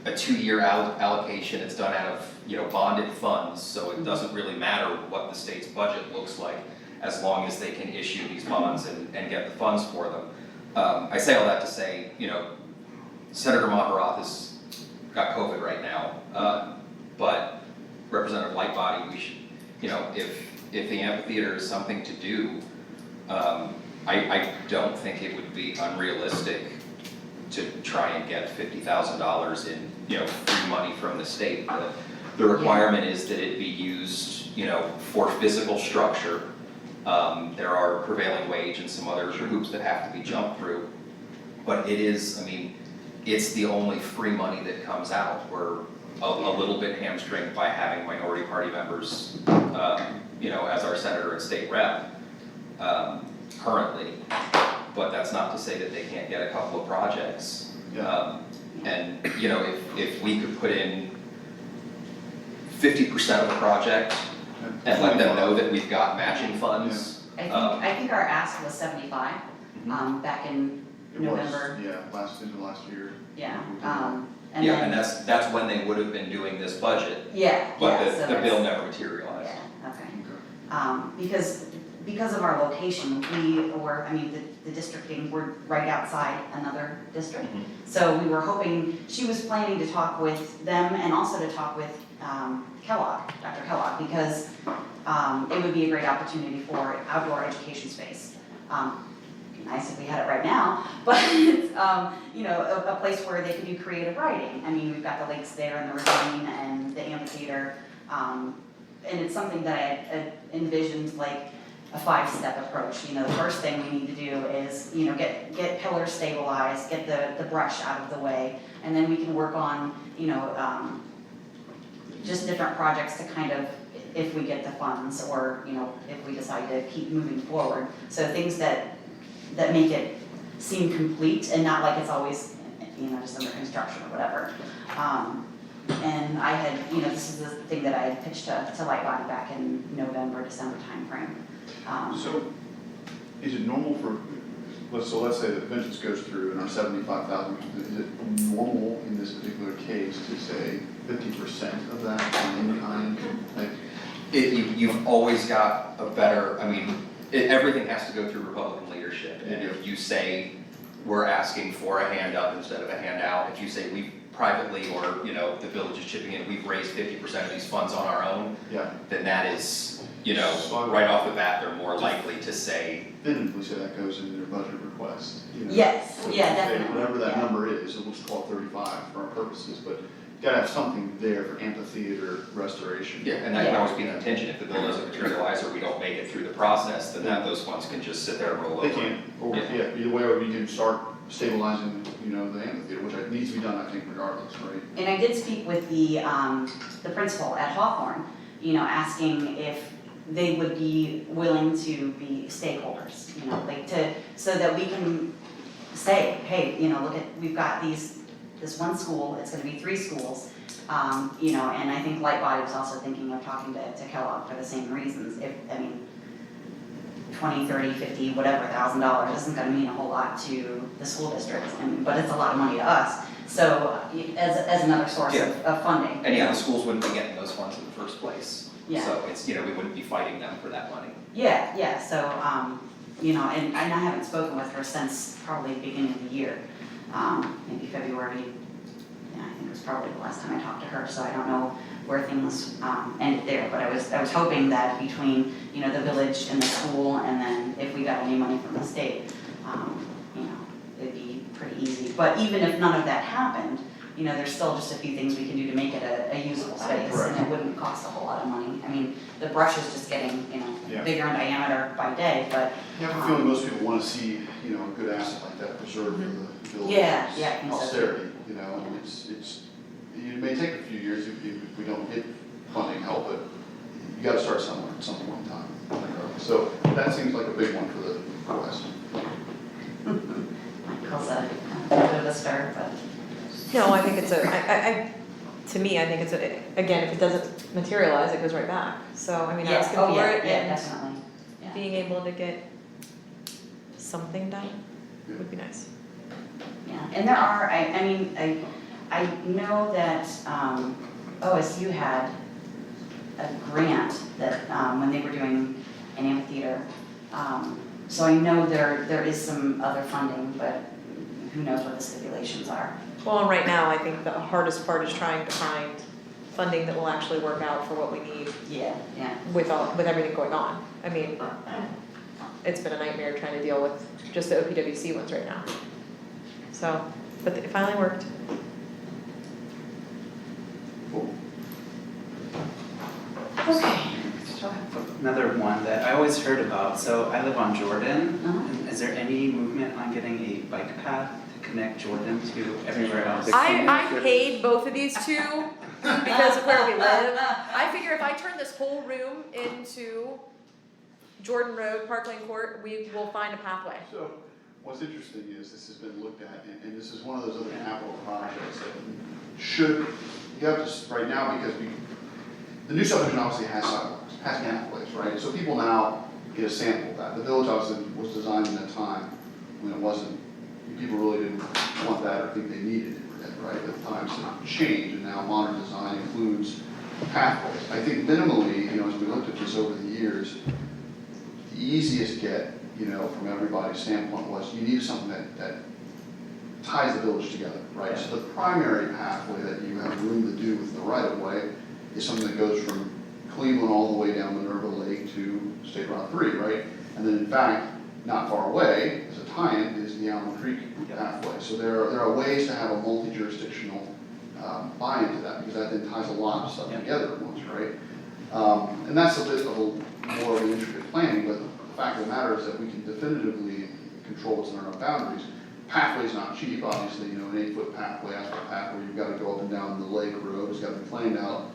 a 2-year allocation, it's done out of, bonded funds, so it doesn't really matter what the state's budget looks like, as long as they can issue these bonds and get the funds for them. I say all that to say, Senator Maharoth has got COVID right now, but Representative Lightbody, we should, if the amphitheater is something to do, I don't think it would be unrealistic to try and get $50,000 in, free money from the state. The requirement is that it be used, for physical structure. There are prevailing wage and some other hoops that have to be jumped through. But it is, it's the only free money that comes out. We're a little bit hamstringed by having minority party members, as our senator and state rep. currently, but that's not to say that they can't get a couple of projects. Yeah. And, you know, if we could put in 50% of the project and let them know that we've got matching funds. I think our ask was 75, back in It was, November, yeah, last year. yeah, We did that. and Yeah, then, and that's when they would have been doing this budget, yeah, but yeah, the so the that's- bill never materialized. Yeah, okay. Okay. Because of our location, the districting, we're right outside another district. Mhm. So we were hoping, she was planning to talk with them and also to talk with Kellogg, Dr. Kellogg, because it would be a great opportunity for outdoor education space. It'd be nice if we had it right now, but a place where they could do creative writing. I mean, we've got the lakes there and the ravine and the amphitheater. And it's something that I envisioned like a 5-step approach. The first thing we need to do is, get pillars stabilized, get the brush out of the way, and then we can work on, just different projects to kind of, if we get the funds or, if we decide to keep moving forward. So things that make it seem complete and not like it's always, just under construction or whatever. And I had, this is the thing that I had pitched to Lightbody back in November, December timeframe. So, is it normal for, let's say that Vengeance goes through and our 75,000, is it normal in this particular case to say 50% of that in kind? Like, You've always got a better, everything has to go through Republican leadership. And if you say, we're asking for a hand up instead of a handout, if you say we privately or, the village is chipping in, we've raised 50% of these funds on our own, yeah, then that is, right off the bat, they're more likely to say, then we say that goes in their budget request. Yes, yeah, Okay, definitely. whatever that yeah. number is, so we'll just call it 35 for our purposes, but you gotta have something there for amphitheater restoration. yeah, and that can always be an intention, if the bill doesn't materialize or we don't make it through the process, then those funds can just sit there and roll over. They can, or, yeah, either way, or we can start stabilizing, the amphitheater, which needs to be done, I think, regardless, right? And I did speak with the principal at Hawthorne, asking if they would be willing to be stakeholders, so that we can say, hey, look at, we've got this one school, it's gonna be 3 schools. And I think Lightbody was also thinking of talking to Kellogg for the same reasons. 20, 30, 50, whatever $1,000 isn't gonna mean a whole lot to the school districts, but it's a lot of money to us. So as another source of funding. And the schools wouldn't be getting those funds in the first place. Yeah. So it's, we wouldn't be fighting them for that money. Yeah, so, and I haven't spoken with her since probably the beginning of the year, maybe February. Yeah, I think it was probably the last time I talked to her, so I don't know where things ended there, but I was hoping that between, the village and the school, and then if we got any money from the state, it'd be pretty easy. But even if none of that happened, there's still just a few things we can do to make it a usable space, and it wouldn't cost a whole lot of money. The brush is just getting, Yeah. bigger in diameter by day, but Yeah, I have a feeling most people wanna see, a good asset like that preserved for the village. Yeah, I think so too. Posterity, and it may take a few years if we don't get funding help, but you gotta start somewhere at some point in time. So that seems like a big one for the West. might cause a bit of a stir, but. No, I think it's to me, I think it's again, if it doesn't materialize, it goes right back. So, asking Oh, for yeah, it yeah, and definitely, yeah. being able to get something done would be nice. Yeah, and there are, I know that OSU had a grant that, when they were doing an amphitheater. So I know there is some other funding, but who knows what the stipulations are. Well, and right now, I think the hardest part is trying to find funding that will actually work out for what we need Yeah, yeah. with everything going on. It's been a nightmare trying to deal with just the OPWC ones right now. So, but it finally worked. Cool. Okay. Another one that I always heard about, so I live on Jordan. Uh-huh. Is there any movement on getting a bike path to connect Jordan to everywhere else? I paid both of these two because of where we live. I figure if I turn this whole room into Jordan Road, Park Lane Court, we will find a pathway. So, what's interesting is this has been looked at, and this is one of those other capital projects that should, you have to, right now, because the new subdivision obviously has sidewalks, has pathways, right? So people now get a sample of that. The village obviously was designed in a time when it wasn't, people really didn't want that or think they needed it, right? The times have changed, and now modern design includes pathways. I think minimally, as we looked at this over the years, the easiest get, from everybody's standpoint was you needed something that ties the village together, right? So the primary pathway that you have room to do with the right of way is something that goes from Cleveland all the way down Minerva Lake to State Route 3, right? And then in fact, not far away, as a tie-in, is the Allen Creek pathway. So there are ways to have a multi-jurisdictional buy-in to that, because that then ties a lot of stuff together at once, right? And that's a bit of more of an intricate planning, but the fact of the matter is that we can definitively control what's in our boundaries. Pathway's not cheap, obviously, an 8-foot pathway, asphalt pathway, you've got to go up and down the lake road, it's got to be planned out,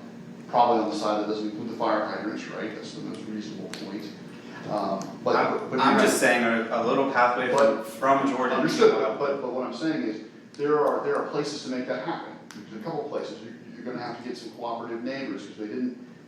probably on the side that doesn't include the fire hydrants, right? That's the most reasonable point. But I'm just saying a little pathway from Jordan. Understood, but what I'm saying is, there are places to make that happen. There's a couple of places, you're gonna have to get some cooperative neighbors, because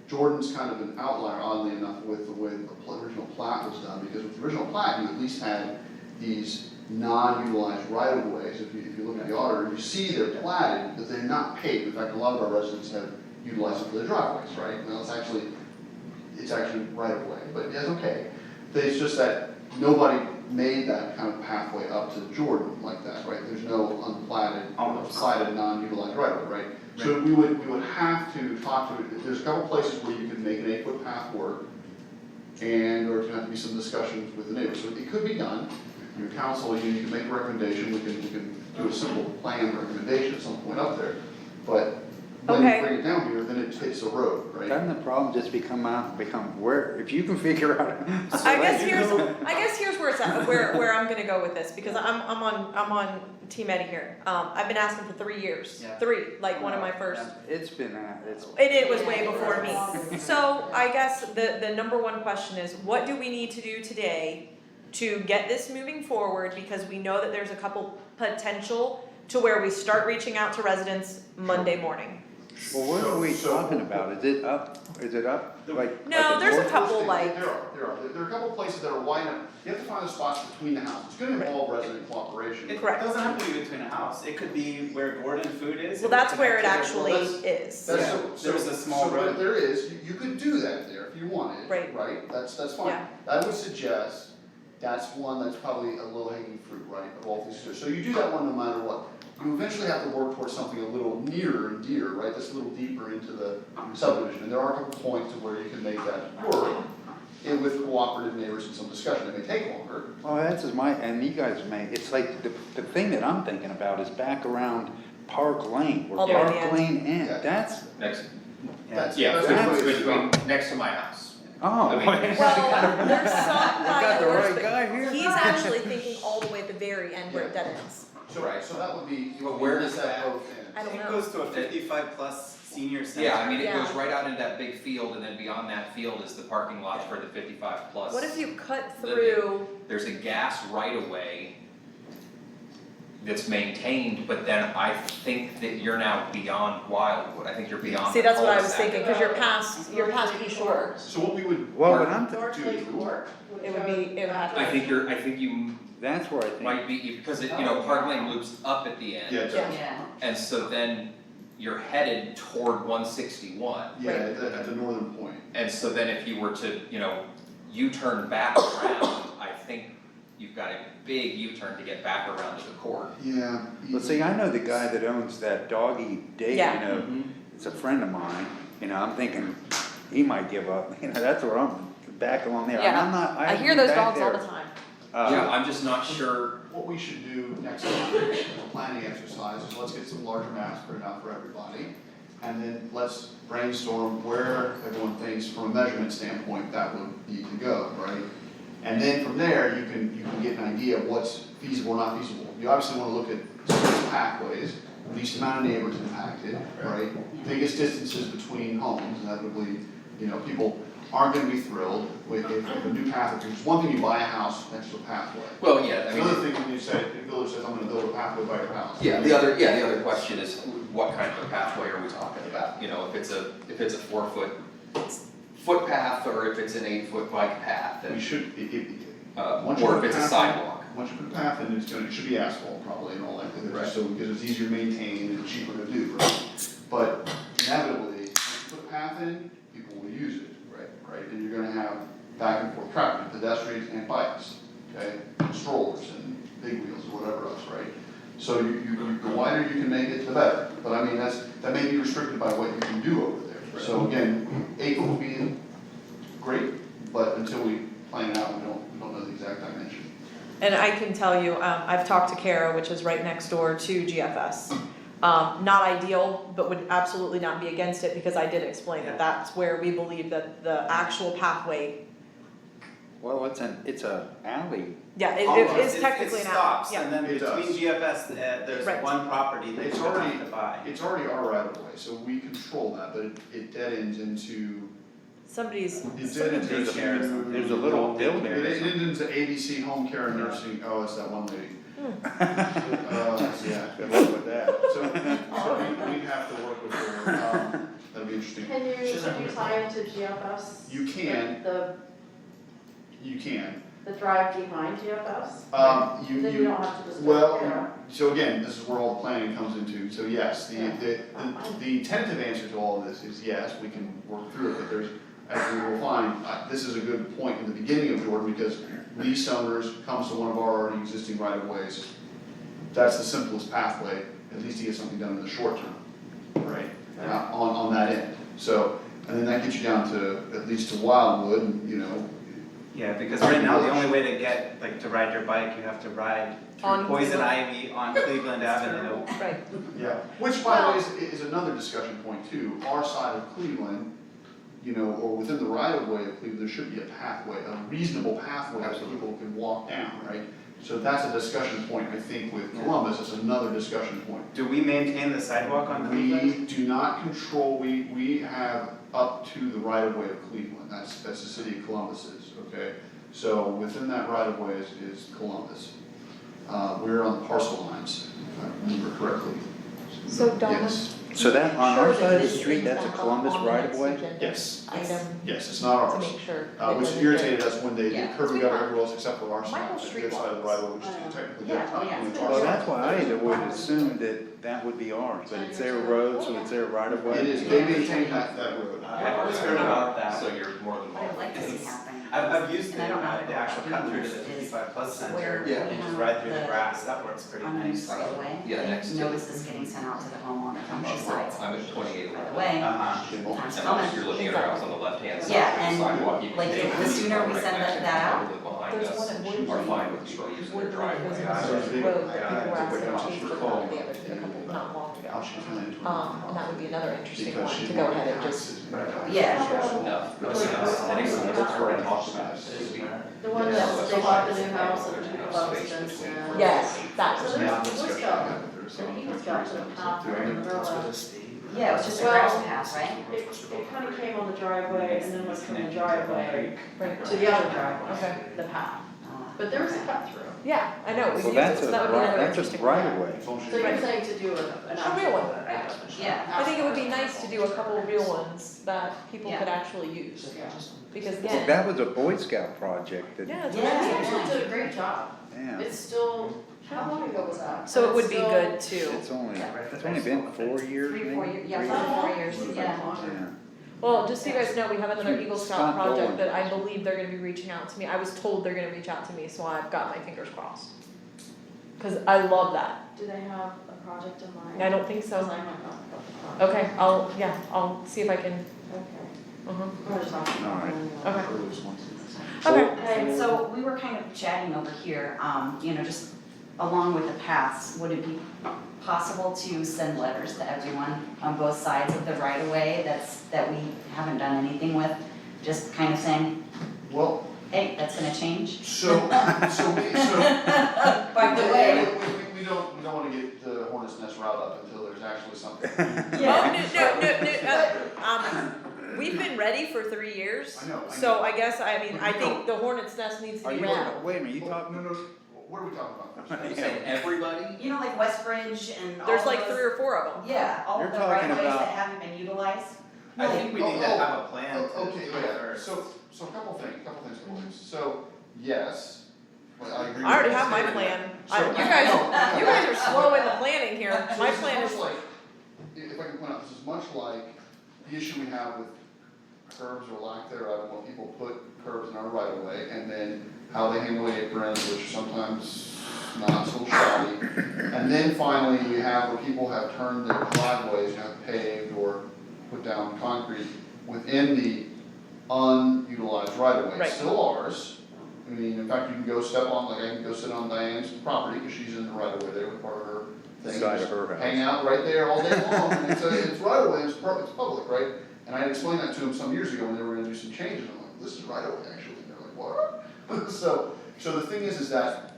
Jordan's kind of an outlier, oddly enough, with the way the original plat was done, because with the original plat, you at least had these non-utilized right-of-ways. If you look at the auditor, you see they're platted, but they're not paved. In fact, a lot of our residents have utilized it for their driveways, right? Well, it's actually right-of-way, but yes, okay. It's just that nobody made that kind of pathway up to Jordan like that, right? There's no unplatted, platted, non-utilized right-of-way, right? So we would have to talk to, there's a couple places where you can make an 8-foot path work, and there's gonna have to be some discussions with the neighbors. So it could be done. Your council, you can make a recommendation, we can do a simple plan recommendation at some point up there. But when you bring it down here, then it hits the road, right? Doesn't the problem just become where, if you can figure out. I guess here's where it's at, where I'm gonna go with this, because I'm on Team Eddie here. I've been asking for 3 years, Yeah. one of my first. It's been, It was way before me. So I guess the number one question is, what do we need to do today to get this moving forward? Because we know that there's a couple potential to where we start reaching out to residents Monday morning. well, what are we talking about? Is it up, like? No, like there's a north? couple, There like, are a couple of places that are wide enough, you have to find the spots between the houses, it's gonna involve resident cooperation. It Correct. doesn't have to be between a house, it could be where Gordon Food is. well, that's where it connect to actually their- is. There's a small road. But there is, you could do that there if you wanted, Right. right? That's fine. Yeah. I would suggest, that's one that's probably a low hanging fruit, right, of all these two. So you do that one no matter what. You eventually have to work towards something a little nearer and dearer, right? That's a little deeper into the subdivision. And there are a couple points to where you can make that work, and with cooperative neighbors and some discussion. It may take longer. Oh, that's and you guys it's like, the thing that I'm thinking about is back around Park Lane, where All the way to the Park end. Lane ends, Yeah. that's, Next, That's yeah, the way between, next to my house. oh. I mean- Well, there's some I got the right but guy here. he's actually thinking all the way at the very end where it dead ends. So that would be, But where does that that- both end? I don't It know. goes to a 55+ senior center. Yeah, I mean, it Yeah. goes right out into that big field, and then beyond that field is the parking lots for the 55+. What if you cut through, There's a gas right-of-way that's maintained, but then I think that you're now beyond Wildwood, I think you're beyond see, the that's what I was cul-de-sac. thinking, cause you're past East Shore. So what we would. Well, what I'm North Lake do- Court. It would have to. I think you That's where I think. might be, because Park Lane loops up at the end. Yeah, it does. Yeah. And so then you're headed toward 161. Yeah, at the northern point. And so then if you were to, U-turn back around, I think you've got a big U-turn to get back around to the court. Yeah. Well, see, I know the guy that owns that Doggy Day, Yeah. it's a friend of mine, I'm thinking he might give up, that's where I'm, back along there. Yeah. I'm not, I hear haven't those been back dogs all there. the time. Yeah, I'm just not sure. What we should do next time, as a planning exercise, is let's get some larger maps printed out for everybody. And then let's brainstorm where everyone thinks from a measurement standpoint that would need to go, right? And then from there, you can get an idea of what's feasible or not feasible. You obviously wanna look at some pathways, least amount of neighbors impacted, right? Biggest distances between homes, inevitably, people aren't gonna be thrilled with if a new path appears. One thing, you buy a house next to a pathway. Well, yeah, I mean. Another thing, when you say, the village says, I'm gonna build a pathway by your house. The other question is, what kind of a pathway are we talking about? You know, if it's a 4-foot footpath, or if it's an 8-foot bike path, We and, should, or if it's a sidewalk. Once you put a path in, it should be asphalt probably in all likelihood, just so, because it's easier to maintain and cheaper to do, right? But inevitably, once you put a path in, people will use it, right? And you're gonna have back and forth traffic, pedestrians and bikes, okay? And strollers and big wheels or whatever else, right? So the wider you can make it, the better. But I mean, that may be restricted by what you can do over there. So again, 8 foot would be great, but until we plan it out, we don't know the exact dimension. And I can tell you, I've talked to Kara, which is right next door to GFS. Not ideal, but would absolutely not be against it, because I did explain that that's where we believe that the actual pathway, Well, it's a alley. yeah, Almost. it is technically It an stops, alley, and yeah. then It between does. GFS, there's Right. one property that It's you don't already- have to buy. It's already our right of way, so we control that, but it dead ends into, Somebody's, it dead ends Daycare or into. something. There's a little building. It ends into ABC Home Care and Nursing, oh, it's that one lady. Yeah. Good luck with that. So we'd have to work with her, that'd be interesting. Can you tie into GFS? You can. The You can. drive behind GFS? You. Then you don't have to just. Well, so again, this is where all the planning comes into, so yes, the tentative answer to all of this is yes, we can work through it, but there's, as we will find, this is a good point in the beginning of Jordan, because lease owners comes to one of our already existing right of ways. That's the simplest pathway, at least to get something done in the short term, right, on that end. So, and then that gets you down to, at least to Wildwood, and, you know. Yeah, because right now, the only way to get, like, to ride your bike, you have to ride through On Poison Cleveland. Ivy on Cleveland Avenue. right, Yeah, which by the way is another discussion point too, our side of Cleveland, you know, or within the right of way of Cleveland, there should be a pathway, a reasonable pathway that people can walk down, right? So that's a discussion point, I think, with Columbus, it's another discussion point. Do we maintain the sidewalk on Cleveland? We do not control, we have up to the right of way of Cleveland, that's the city of Columbus's, okay? So within that right of way is Columbus. We're on the parcel lines, if I remember correctly. so Donna, Yes, So that, on our Sure, side of the this street, is that's a back Columbus on the right next of way? agenda yes, Item yes, it's not to ours. make sure. Which it irritated doesn't us when they did Yeah. curb and gutter everywhere else except for our side, Michael their Street side of the right of way, which is technically their Yeah, oh, yeah. time. Well, that's why I would assume that would be ours, but it's their road, so it's their right of way. It is, they maintain that road. I've always heard about that. So you're more than What I'd welcome. like to see happen. I've used And I don't know the actual cut through to the is 55 plus center, where you we can just have ride through the the grass, that works pretty nice. Right away. Yeah, next to- Notices getting sent out to the homeowner from both sides. I'm at 28. Right away, Uh-huh. time's And coming. you're looking at your house on the left-hand side Yeah, of the and, sidewalk, you can like, take the sooner we right send next that to out, probably behind There's us, one at Woodley. are fine with people using their driveway. Woodley Yeah. was a road that Yeah. people were asking Yeah. about changing Yeah. from the other, a couple, not long ago. How she's gonna enter. And that would be another interesting Because one she to go wanted ahead and taxes. just, Yeah. Enough, that's enough, and it's, that's where I talked about it. The one that they bought the new house and the bus fence and. yes, that's. So Yeah. there's Boy Scout, and he was got to the top there, and they're like, Yeah, it was just a Well, grass path, right? it kind of came on the driveway and then went from the driveway Right. to the other driveway, Okay. the path. Uh, But there was a cut through. Yeah, I know, we Well, used that's it, a, so that would be another that's interesting a one. right of way. So you're saying to do an A real one. Yeah. I think it would be nice to do a couple of real ones that people could Yeah. actually use, because Well, again, that was a Boy Scout project that, yeah, it's Yeah. really They neat. actually did a great job. yeah, It's still, how long ago was that? So it would It's be still- good to, it's only been 4 years maybe? 3, 4 years, yeah, 4 years, yeah. Yeah. well, just so you guys know, we have another Eagle Scout Stop project going. that I believe they're gonna be reaching out to me, I was told they're gonna reach out to me, so I've got my fingers crossed. Cause I love that, Do they have a project in mind? I don't think so. Because I might not have the project. Okay, I'll see if I can, Okay. We're just talking All about right. it. okay, So, okay. and so we were kind of chatting over here, you know, just along with the paths, would it be possible to send letters to everyone on both sides of the right of way that we haven't done anything with? Just kind of saying, Well, hey, that's gonna change? so By the way. We don't wanna get the hornet's nest riled up until there's actually something. Oh, no, we've been ready for 3 years. I know. So I guess, I mean, But I you think the hornet's nest needs to Are be you, ready. wait a minute, you No, talking? no, what are we talking about? I'm saying everybody, You know, like Westbridge and all There's of like those- 3 or 4 of them. Yeah, all You're of the talking right of ways about- that haven't been utilized. I think we need to Oh, have a plan to Okay, do it yeah, first. so a couple things. So, yes, well, I agree with I already you. have my plan. So- You guys are slow in the planning here. So My this plan much is, like, if I can point out, this is much like the issue we have with curbs or lack thereof, when people put curbs in our right of way, and then how they handle the aprons, which are sometimes not so shoddy. And then finally, we have where people have turned their driveways, have paved or put down concrete within the unutilized right of way. Right. Still ours. I mean, in fact, you can go step on, like I can go sit on Diane's property, because she's in the right of way there with part of her thing. Side of Just her house. Hang out right there all day long, and it's right of way, it's public, right? And I had explained that to them some years ago when they were gonna do some changes, I'm like, this is right of way actually, and they're like, what? So the thing is that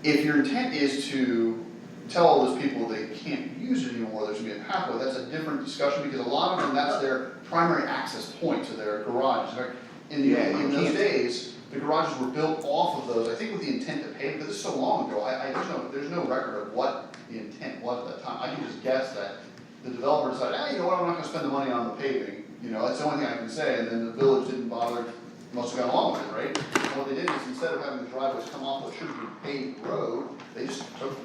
if your intent is to tell all those people they can't use it anymore, there's gonna be a pathway, that's a different discussion, because a lot of them, that's their primary access point to their garage. In fact, in Yeah, you those can't. days, the garages were built off of those, I think with the intent to pave, but this is so long ago, there's no record of what the intent was at that time. I can just guess that the developer decided, you know what, I'm not gonna spend the money on the paving, that's the only thing I can say, and then the village didn't bother, must have gone along with it, right? And what they did is, instead of having the driveways come off what should be a paved road, they just took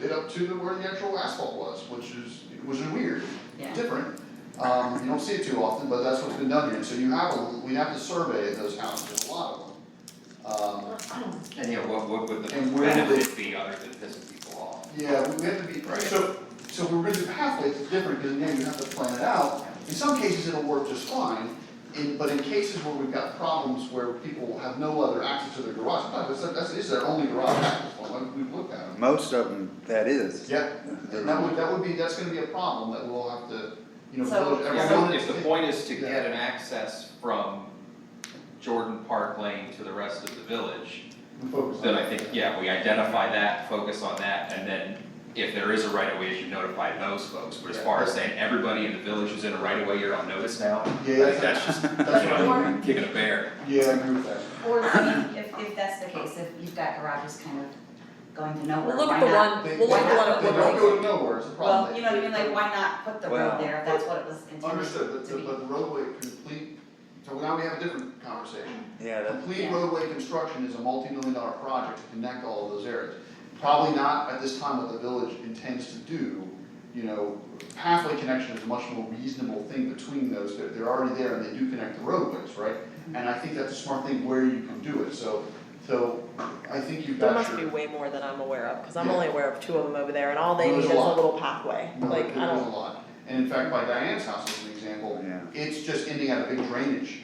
it up to where the actual asphalt was, which is weird, Yeah. different. You don't see it too often, but that's what's been done here, so we have to survey those houses, a lot of them. and what would the And where do they- benefit be other than pissing people off? Yeah, we have to be, Right. so if we're gonna do pathways, it's different, because again, you have to plan it out. In some cases, it'll work just fine, but in cases where we've got problems where people have no other access to their garage, sometimes it's their only garage access point, like we've looked at them. Most of them, that is. Yeah, and that's gonna be a problem that we'll have to, So- village, Yeah, everyone. if the point is to get an access from Jordan Park Lane to the rest of the village, We focus on then I that. think, yeah, we identify that, focus on that, and then if there is a right of way, you should notify those folks. But as far as saying everybody in the village who's in a right of way, you're on notice now, I Yeah, think that's just, that's you what know, I mean. kicking a bear. Yeah, I agree with that. Or, I mean, if that's the case, if you've got garages kind of going to nowhere, we'll look why at the not? one, we'll look at the one at They Wood don't Lake. go to nowhere, it's a problem. Well, you know what I mean, like, why not put the Well- road there, if that's what it was intended Understood, to be. but roadway complete, so now we have a different conversation. Yeah, that's, Complete Yeah. roadway construction is a multi-million-dollar project to connect all of those areas. Probably not at this time what the village intends to do, pathway connection is a much more reasonable thing between those, they're already there and they do connect the roadways, right? And I think that's a smart thing where you can do it, so I think you've There got must be your. way more than I'm aware of, cause I'm Yeah. only aware of 2 of them over there, and all they No, need there's is a a lot. little pathway, No, like, I there's a don't. lot. And in fact, by Diane's house as an example, yeah. it's just ending at a big drainage,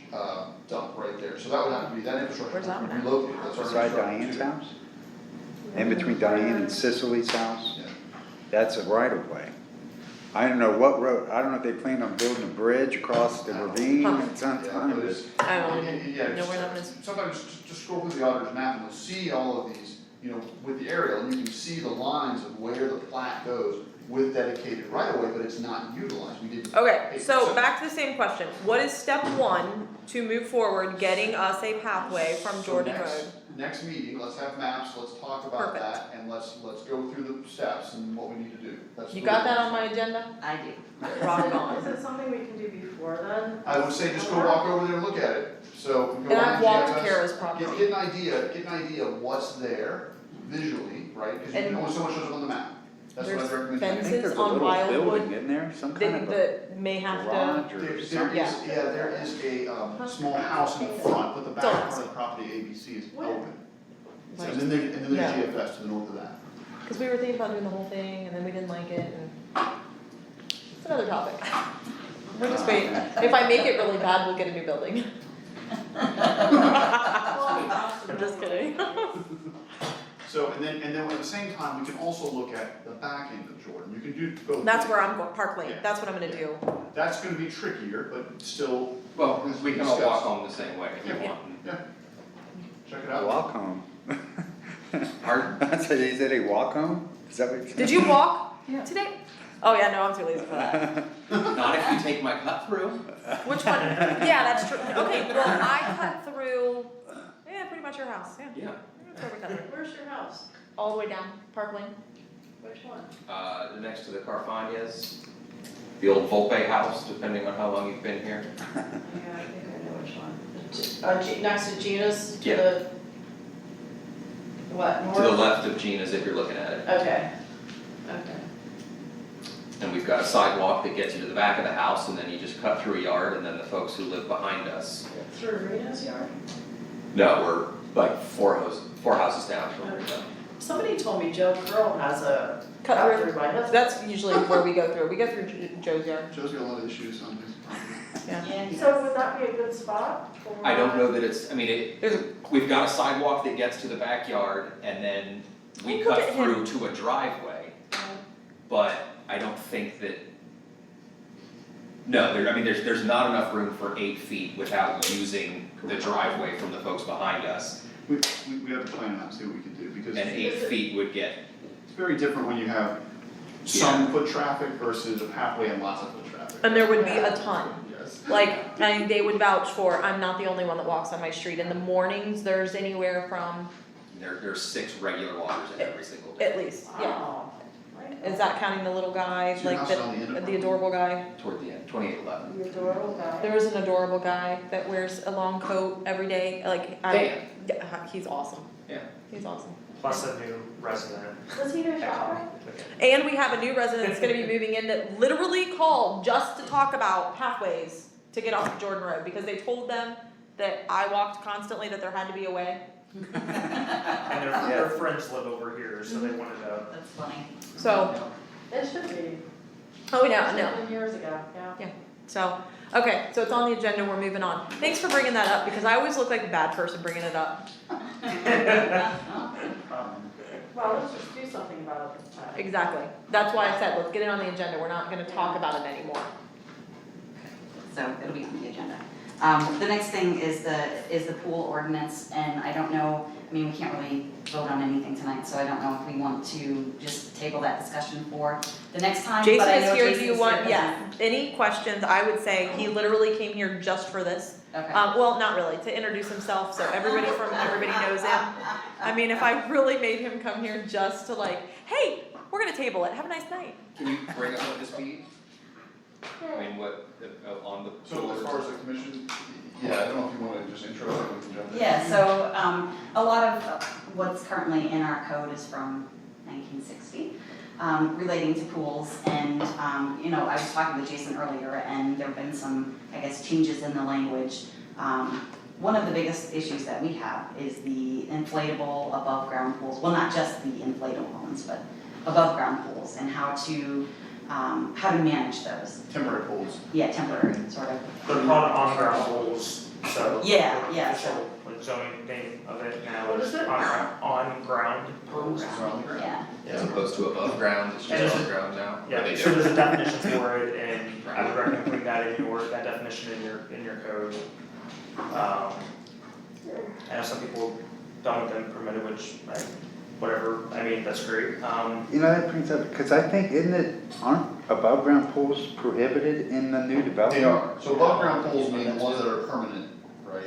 dump right there, so that would have to be, that infrastructure Where's that would one be at? relocated, that's our Beside infrastructure Diane's too. house? In between Diane and Cicely's house? Yeah. That's a right of way. I don't know what road, I don't know if they planned on building a bridge across the ravine Huh. at some Yeah, time. but it's- I don't Yeah, know where that one is. Sometimes just scroll through the auditor's map and you'll see all of these, with the aerial, and you can see the lines of where the plat goes with dedicated right of way, but it's not utilized, we didn't. Okay, so back to the same question, what is step 1 to move forward, getting us a pathway from So Jordan next- Road? Next meeting, let's have maps, let's talk about Perfect. that, and let's go through the steps and what we need to do. That's You the got way- that on my agenda? I do. Rock on. Is it something we can do before then? I would say just go walk over there and look at it, so. go And on I've the walked GIS, Kara's property. Get an idea of what's there visually, right, because you can And only so much shows up on the map. That's what I there's recommend. I think fences there's a on little Wildwood building in there, some that, kind of a that may have to, garage or There something. is, there is a small house in the front, but the back Don't part ask. of the property ABC is Where? open. Where? And then there's No. GFS to the north of that. cause we were thinking about doing the whole thing, and then we didn't like it, and it's another topic. We're just waiting, if I make it really bad, we'll get a new building. I'm just kidding. So, and then at the same time, we can also look at the back end of Jordan, you can do both. That's where I'm going, Park Lane, Yeah. that's what I'm gonna do. That's gonna be trickier, but still, Well, we can all walk Discuss. home the same way if you Yeah. want. yeah. Check it out. Walk home. Pardon? I said, is it a walk home? Is that what you said? Did you walk Yeah. today? Oh, yeah, no, I'm too lazy for that. Not if you take my cut through. Which one? Yeah, that's true. Okay, well, I cut through, yeah, pretty much your house, yeah. Yeah. That's where we cut through. Where's your house? All the way down Park Lane. Which one? Next to the Carfagnas, the old Volpe house, depending on how long you've been here. Yeah, I think I know which one. Next to Gina's, to Yeah. the, what, north? To the left of Gina's if you're looking at it. Okay, okay. And we've got a sidewalk that gets you to the back of the house, and then you just cut through a yard, and then the folks who live behind us. Through Rena's yard? No, we're like four houses down from where we're done. Somebody told me Joe Curl has a Cut cut through. through by his. That's usually where we go through. We go through Joe's yard. Joe's got a lot of issues on his property. Yeah. Yeah, he So does. would that be a good spot for? I don't know that it's, I mean, There's a, we've got a sidewalk that gets to the backyard, and then we Oh, look cut at him. through to a driveway, but I don't think that. No, I mean, there's not enough room for 8 feet without using the driveway from the folks behind us, We have to plan it out, see what we can do, because and 8 feet would get, it's very different when you have some foot traffic versus a pathway and lots of foot traffic. and there would be a ton. Yes. Like, I mean, they would vouch for, I'm not the only one that walks on my street. In the mornings, there's anywhere from, there's 6 regular walkers in every single day. at least, yeah. Wow. Is that counting the little guy, So your like house is on the end of the adorable guy? Toward the end, 2811. The adorable guy. There is an adorable guy that wears a long coat every day, like, Dan. yeah, he's awesome. Yeah. He's awesome. Plus a new resident. Does he know shopping? And we have a new resident that's gonna be moving in that literally called just to talk about pathways to get off Jordan Road, because they told them that I walked constantly, that there had to be a way. And their friends live over here, so they wanted to. That's funny. So, It should be. oh, yeah, It no, should have been years ago, yeah. so, okay, so it's on the agenda, we're moving on. Thanks for bringing that up, because I always look like a bad person bringing it up. Well, let's just do something about it this time. Exactly, that's why I said, let's get it on the agenda, we're not gonna talk about it anymore. So it'll be on the agenda. The next thing is the pool ordinance, and I don't know, I mean, we can't really vote on anything tonight, so I don't know if we want to just table that discussion for the next time, Jason but I is know here, do Jason's you want, here. yeah, any questions, I would say, he literally came here just for this. Okay. Well, not really, to introduce himself, so everybody knows him. I mean, if I really made him come here just to like, hey, we're gonna table it, have a nice night. Can you bring us up to speed? I mean, what, on the. So as far as the commission, yeah, I don't know if you wanna just intro it, we can jump in. Yeah, so, a lot of what's currently in our code is from 1960, relating to pools, and, you know, I was talking with Jason earlier, and there've been some, I guess, changes in the language. One of the biggest issues that we have is the inflatable above-ground pools, well, not just the inflatable ones, but above-ground pools, and how to manage those. Temporary pools. Yeah, temporary, sort of. They're called on-ground pools, so. Yeah, the yeah, official, like, zoning name of it now What is is it? on-ground pools. Yeah. As opposed to above ground, it's And just is on it- ground now? Or Yeah, they so do? there's a definition for it, and I would recommend putting that that definition in your code. I know some people don't want them permitted, which, whatever, I mean, that's great, You know, that brings up, because I think, aren't above ground pools prohibited in the new development? They are, so above ground pools mean the ones that are permanent, right?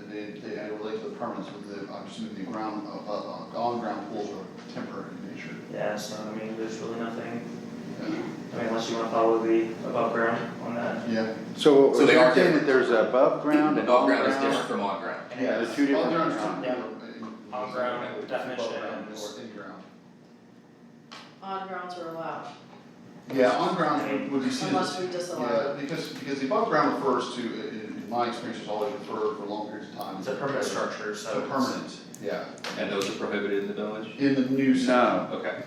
They relate to the permanence, with the, I'm assuming the ground, on ground pools are temporary in nature. yeah, so, I mean, there's really nothing, I mean, unless you wanna follow the above ground on that. Yeah. So, So they you're are saying that different. there's above ground and Above on ground is ground? different from on ground. Yeah, There's two different- on ground, On ground definition is- or in ground. On grounds are allowed, Yeah, on ground would be seen unless as, we disallow yeah, it. because the above ground refers to, in my experience, has always referred for long periods of time. It's a permanent structure, so. So it's- permanent, yeah, And those are prohibited in the village? in the new zone. No, Okay.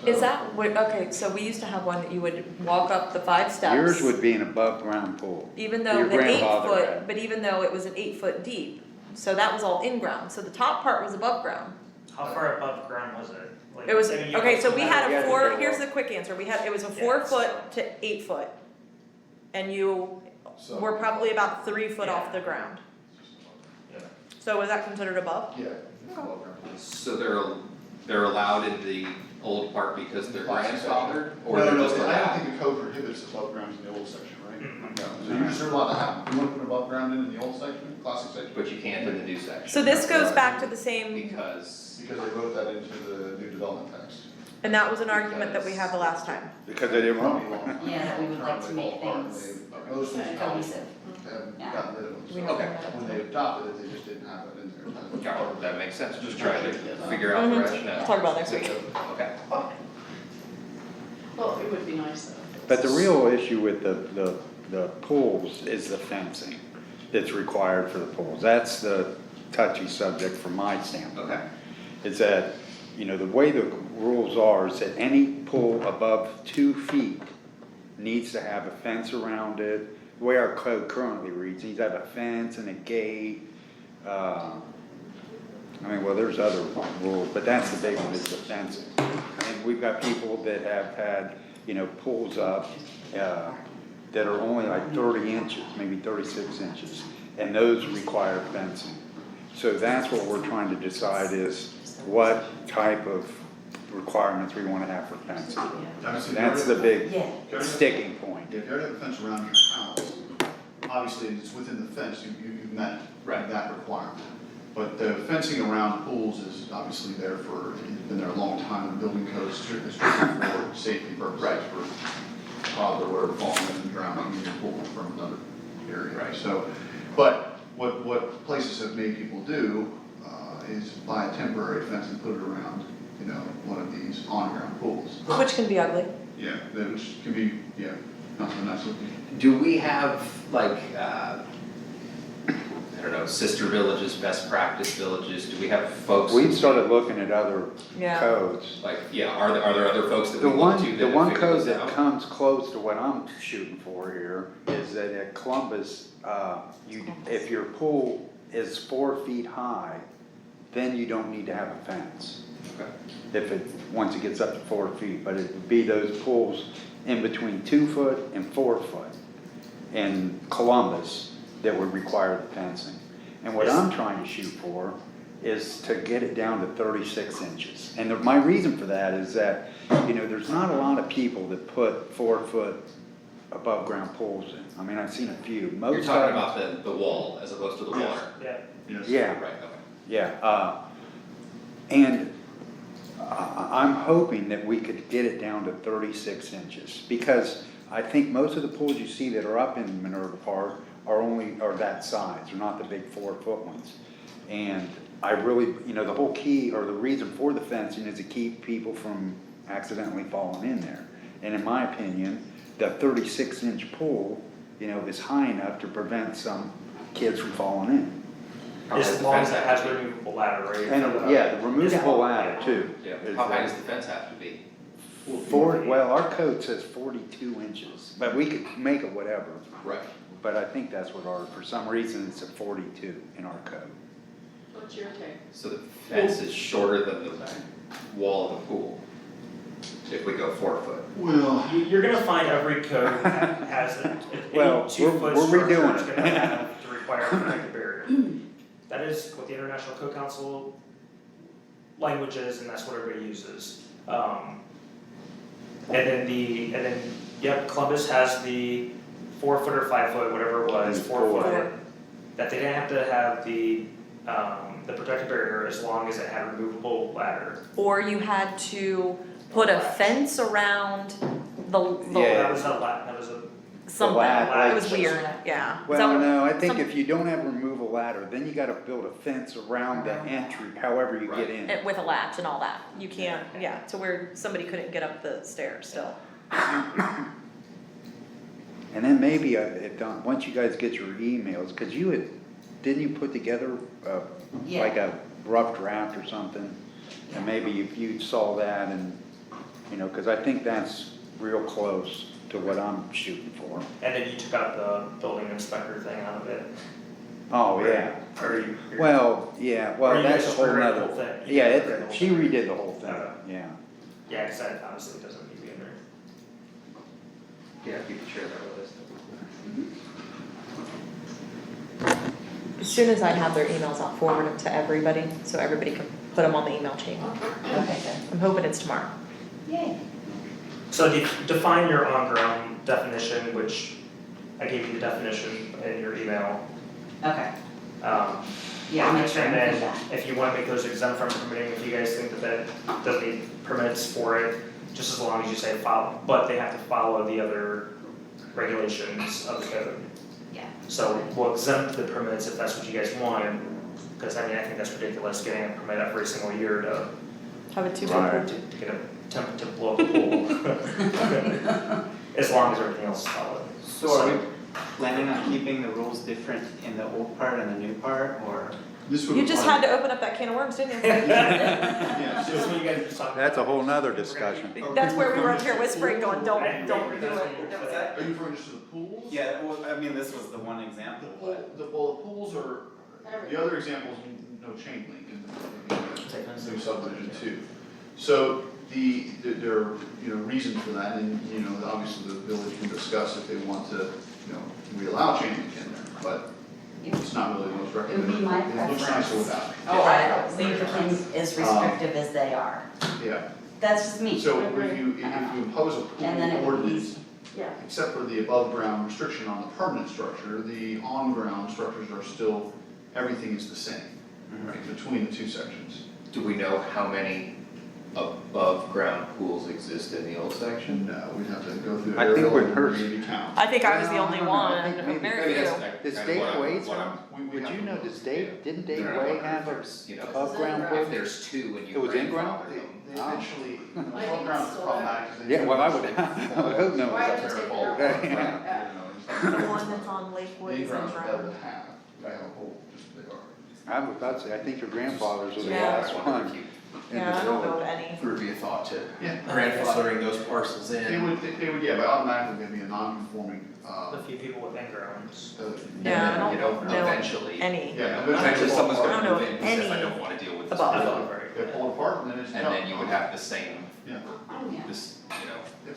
Is that, what, okay, so we used to have one that you would walk up the 5 steps. yours would be an above ground pool. Even though Your the 8 grandfather foot, had. but even though it was an 8 foot deep, so that was all in ground, so the top part was above ground. How far above ground was it? Like, It was, I mean, you okay, have so to we measure- had You a had to 4, go here's up. the quick answer, it was a Yeah, 4 foot so- to 8 foot. And you So- were probably about 3 foot off the ground, Yeah. so was that considered above? Yeah, above ground. So they're allowed in the old part because they're Classic grandfathered, or No, they're no, just I allowed? don't think the code prohibits above ground in the old section, right? Mm-mm. No, so you're just allowed to have, you wanna put above ground in the old section, classic section? But you can't in the new section. So this goes back to the same, Because, Because they wrote that into the new development text. and that was an argument that we had the last time. Because they didn't want. Yeah, that we would like to make things Most of the cohesive. have Yeah. gotten rid of them, We so don't Okay. bring that up when to they adopted it, they just didn't have it in there. got it, that makes sense, just trying to figure out the Mhm. rationale. Talk about next week. Okay. Well, it would be nice though. But the real issue with the pools is the fencing that's required for the pools. That's the touchy subject from my standpoint. Okay. Is that, you know, the way the rules are is that any pool above 2 feet needs to have a fence around it. The way our code currently reads, needs to have a fence and a gate. I mean, well, there's other rules, but that's the big one, is the fencing. And we've got people that have had, you know, pools up, that are only like 30 inches, maybe 36 inches, and those require fencing. So that's what we're trying to decide is what type of requirements we wanna have for fencing. Obviously, That's the big Yeah. sticking point. If you already have a fence around your house, obviously it's within the fence, you've met Right. that requirement. But the fencing around pools is obviously there for, it's been there a long time, the building code is strictly for safety purposes, Right. for toddler or falling and drowning in your pool from another area. Right. So, but what places have made people do, is buy a temporary fence and put it around, you know, one of these on-ground pools. Which can be ugly. Yeah, which can be, yeah, not so nice looking. Do we have like, I don't know, sister villages, best practice villages, do we have folks? We've started looking at other Yeah. codes. Like, yeah, are there other folks that The we look to one, that the have one figured code this that out? comes close to what I'm shooting for here is that at Columbus, if your pool is 4 feet high, then you don't need to have a fence. Okay. If it, once it gets up to 4 feet, but it would be those pools in between 2 foot and 4 foot in Columbus that would require the fencing. And what I'm trying to shoot for is to get it down to 36 inches. And my reason for that is that, you know, there's not a lot of people that put 4 foot above ground pools in. I mean, I've seen a few. You're Most talking of them- about the wall as opposed to the water? Yeah. Yes. Yeah. Right, okay. Yeah, and I'm hoping that we could get it down to 36 inches, because I think most of the pools you see that are up in Minerva Park are that size, they're not the big 4 foot ones. And I really, you know, the whole key, or the reason for the fencing is to keep people from accidentally falling in there. And in my opinion, the 36 inch pool, you know, is high enough to prevent some kids from falling in. How high does As the long as fence it have has to be? removable ladder, right? And, yeah, the removable ladder too. Yeah, is how high the- does the fence have to be? Well, our code says 42 inches, but we could make it whatever. Right. But I think that's what for some reason, it's a 42 in our code. What's your take? So the fence is shorter than the wall of the pool, if we go 4 foot. Well, You're gonna find every code that has Well, any 2 foot we're structure redoing is it. gonna have to require a protective barrier. That is what the International Code Council language is, and that's what everybody uses. And then, yep, Columbus has the 4 foot or 5 foot, whatever it was, 4 foot. That they didn't have to have the protective barrier as long as it had a removable ladder. Or you had to put a fence around the, Yeah. That was that was a, something, ladder. it was weird, yeah. Is that Well, what- no, I think some- if you don't have a removable ladder, then you gotta build a fence around the entry, however you get in. With a latch and all that, you can't, yeah, to where somebody couldn't get up the stairs still. And then maybe, once you guys get your emails, cause didn't you put together, Yeah. like a rough draft or something? And maybe if you saw that and, you know, cause I think that's real close to what I'm shooting for. and then you took out the building inspector thing out of it. Oh, yeah. Or you. Well, yeah, Or well, you that's a just whole rewrite the nother. whole thing. You Yeah, just rewrite the whole she thing. redid the whole thing, Okay. yeah. Yeah, cause that honestly doesn't need to be in there. Yeah, if you could share that with us. As soon as I have their emails, I'll forward them to everybody, so everybody can put them on the email chain. Okay, good. I'm hoping it's tomorrow. Yay. So define your on-ground definition, which I gave you the definition in your email. Okay, Um, yeah, I'll make sure I And include then that. if you wanna make those exempt from permitting, if you guys think that doesn't need permits for it, just as long as you say follow, but they have to follow the other regulations of the code. Yeah. So we'll exempt the permits if that's what you guys want, cause I mean, I think that's ridiculous, getting a permit every single year to Have it too Right. big. to get a temp to blow up a pool. As long as everything else is followed. So are we planning on keeping the rules different in the old part and the new part, or? This would You just apply- had to open up that can of worms, didn't you? Yeah, So that's so what you guys just talked about. That's a whole nother discussion. That's where we were up here whispering, going, don't I do agree, that's what it. you're- What's that? are you referring just to the pools? Yeah, well, I mean, this was the one example, but. The pools are, the other example is no chain link in the new subdivision too. So there are, reasons for that, and, obviously the village can discuss if they want to, we allow chain link in there, but it's not really the most It would recommended. be my It looks nicer preference. without. Oh, I don't think as restrictive as they are. Yeah, That's just me. so if you impose a And then it pool would be ordinance, Yeah. except for the above ground restriction on the permanent structure, the on ground structures are still, everything is the same, right, between the two sections. Do we know how many above-ground pools exist in the old section? No, we'd have to go through I think aerial we've and heard- maybe count. I think I was the No, only no, no, one, I think maybe- very Maybe few. that's Does kind of Dave what I'm- Wade's what I'm- one? We Did have you to know, look. didn't Dave No, no, Way if have a there's, you know, above ground If pool? if there's two and you It was in ground? grandfather them, They eventually, the I above think ground it's is still problematic, 'cause they. Yeah, well, I would hope no. Why would you take Terrible. it out? Yeah. The one that's on Lakewood The is grounds are better in to have, I have a whole, just they are. I was about to say, I think your grandfathers were the Yeah. last one in Yeah, I the don't know village. of any. there would be a thought to Yeah. grandfathering those parcels They in. would, yeah, but automatically there'd be a non-conforming, A few people with grounds. Yeah, I And then, you don't know, know eventually, any. Yeah, eventually someone's I don't gonna know move of in and say, I any don't wanna deal with this. above. problem." They pull it apart and then it's. And then you would have the same, Yeah, Yeah. this,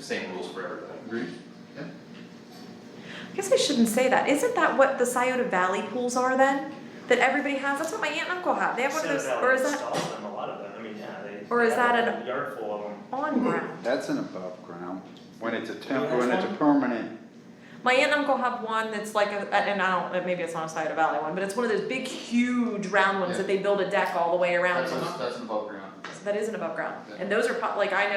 same rules for everybody. agreed? I guess I shouldn't say that. Isn't that what the Scioto Valley pools are then? That everybody has? That's what my aunt and uncle have. They have one of those, or is that Installs them, a lot of them, I mean, yeah, they. Or is they have that a yard full of them. on ground? That's an above ground, when it's a temp, You have when it's a one? permanent, My aunt and uncle have one that's like a, and I don't, maybe it's not a Scioto Valley one, but it's one of those big, huge round ones that they build a deck all the way around. That's an above ground. That isn't above ground. And those are like, I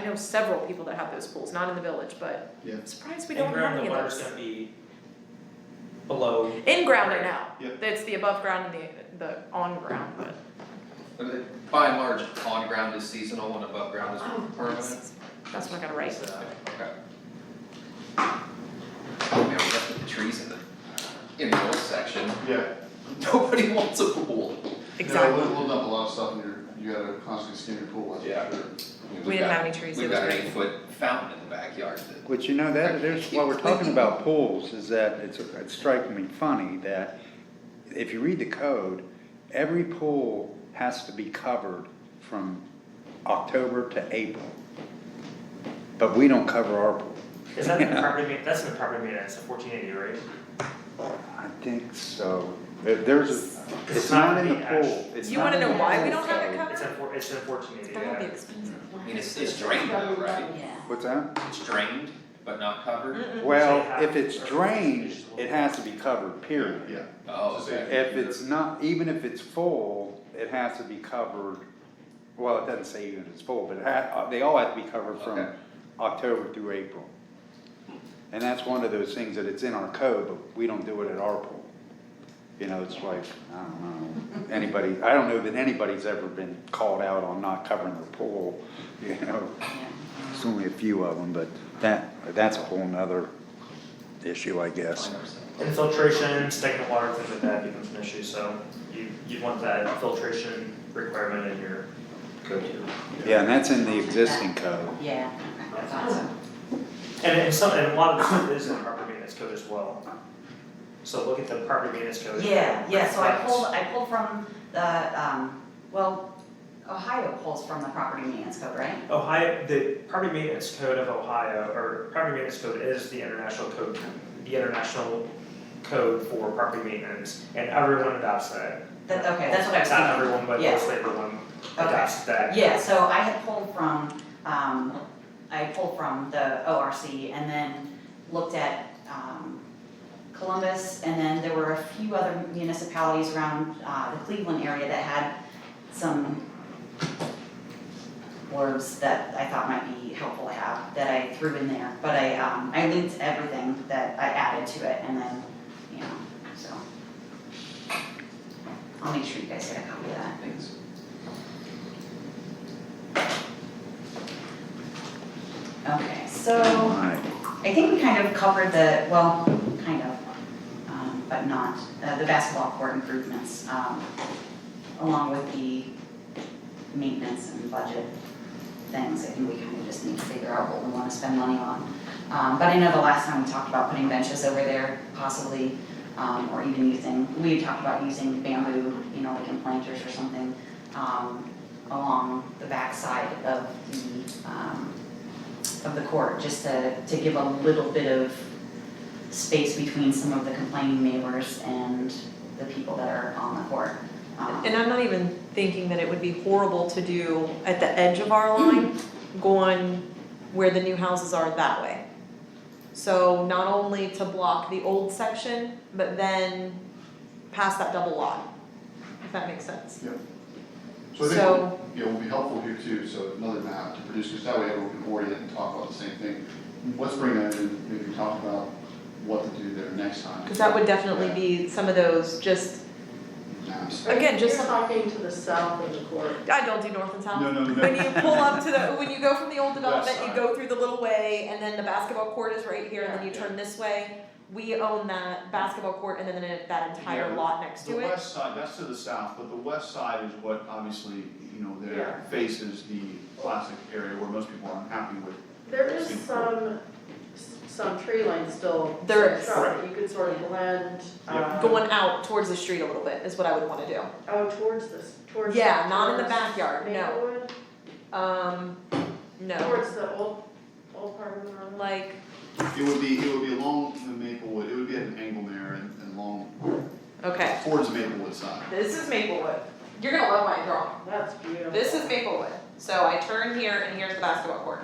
know several people that have those pools, not in the village, but Yeah. I'm surprised we don't have In-ground, any the of water's those. gonna be below. In ground I know. Yep. It's the above ground and the on ground, but. By and large, on ground is seasonal and above ground is permanent. That's what I gotta write. Okay. We got the trees in the old section, Yeah. nobody wants a pool. Exactly. No, we'll dump a lot of stuff in you gotta constantly skin your pool, that's for Yeah. sure. We didn't have any trees, it We've was got an great. 8-foot fountain in the backyard that. but you know, that, there's, while we're talking about pools, is that it's striking me funny that if you read the code, every pool has to be covered from October to April. But we don't cover our pool. Is that in the property, that's in the property maintenance, the 1480, right? I think so. There's a, it's It's not not in the the pool. It's You not wanna in know the why we pool don't have it code. covered? It's in 1480, That would be yeah. expensive. I mean, it's drained though, right? Yeah. What's that? It's drained, but not covered? Mm-mm. Well, Say half if it's or- drained, it has to be covered, period. Yeah. Oh, Just okay. say- If it's not, even if it's full, it has to be covered, well, it doesn't say even if it's full, but they all have to be covered from Okay. October through April. And that's one of those things that it's in our code, but we don't do it at our pool. You know, it's like, I don't know, I don't know that anybody's ever been called out on not covering their pool, you know? Yeah. There's only a few of them, but that's a whole nother issue, I guess. Infiltration, stagnant water, things like that becomes an issue, so you'd want that filtration requirement in your code too. Yeah, and that's in the existing code. Yeah, that's awesome. And a lot of this is in the property maintenance code as well. So look at the property maintenance code. Yeah, so I pulled from the, well, Ohio pulls from the property maintenance code, right? Ohio, the property maintenance code of Ohio, or property maintenance code is the international code for property maintenance, and everyone adopts that. Okay, that's what I was Not thinking. everyone, but Yeah. mostly everyone adopts that. Yeah, so I had pulled from, I pulled from the ORC and then looked at, Columbus, and then there were a few other municipalities around, the Cleveland area that had some words that I thought might be helpful to have, that I threw in there, but I linked everything that I added to it, and then, you know, so. I'll make sure you guys get a copy of that. Thanks. Okay, so, Alright. I think we kind of covered the, well, kind of, but not, the basketball court improvements, along with the maintenance and budget things. I think we kind of just need to figure out what we want to spend money on. But I know the last time we talked about putting benches over there, possibly, or even we had talked about using bamboo, you know, like in planters or something, along the backside of the court, just to give a little bit of space between some of the complaining neighbors and the people that are on the court. And I'm not even thinking that it would be horrible to do at the edge of our line, going where the new houses are that way. So not only to block the old section, but then past that double lot, if that makes sense. Yeah. So I think, So- you know, it will be helpful here too, so another map to produce, because that way everyone can orient and talk about the same thing. Let's bring that in, maybe talk about what to do there next time. Because that would definitely be some of those, just, Maps. again, just You're some, talking to the south of the court. I don't do north and south. No, no, no. When you pull up to the, when you go from the old development, you side. go through the little way, and then the basketball court is right here, and then you Yeah. turn this way. We own that basketball court and then that entire Yeah, lot next The to it. west side, that's to the south, but the west side is what obviously, you know, there faces the classic area where most people aren't happy with. There is some tree lane still. There is. Shrub. You could sort of blend, Yeah. Going out towards the street a little bit is what I would wanna do. towards. Yeah, not in the towards backyard, no. Maplewood, No, towards the old part of the road. like, It would be along the Maplewood, it would be at an angle there and along, okay, towards the Maplewood side. this is Maplewood. You're gonna love my drawing. That's beautiful. This is Maplewood. So I turn here and here's the basketball court.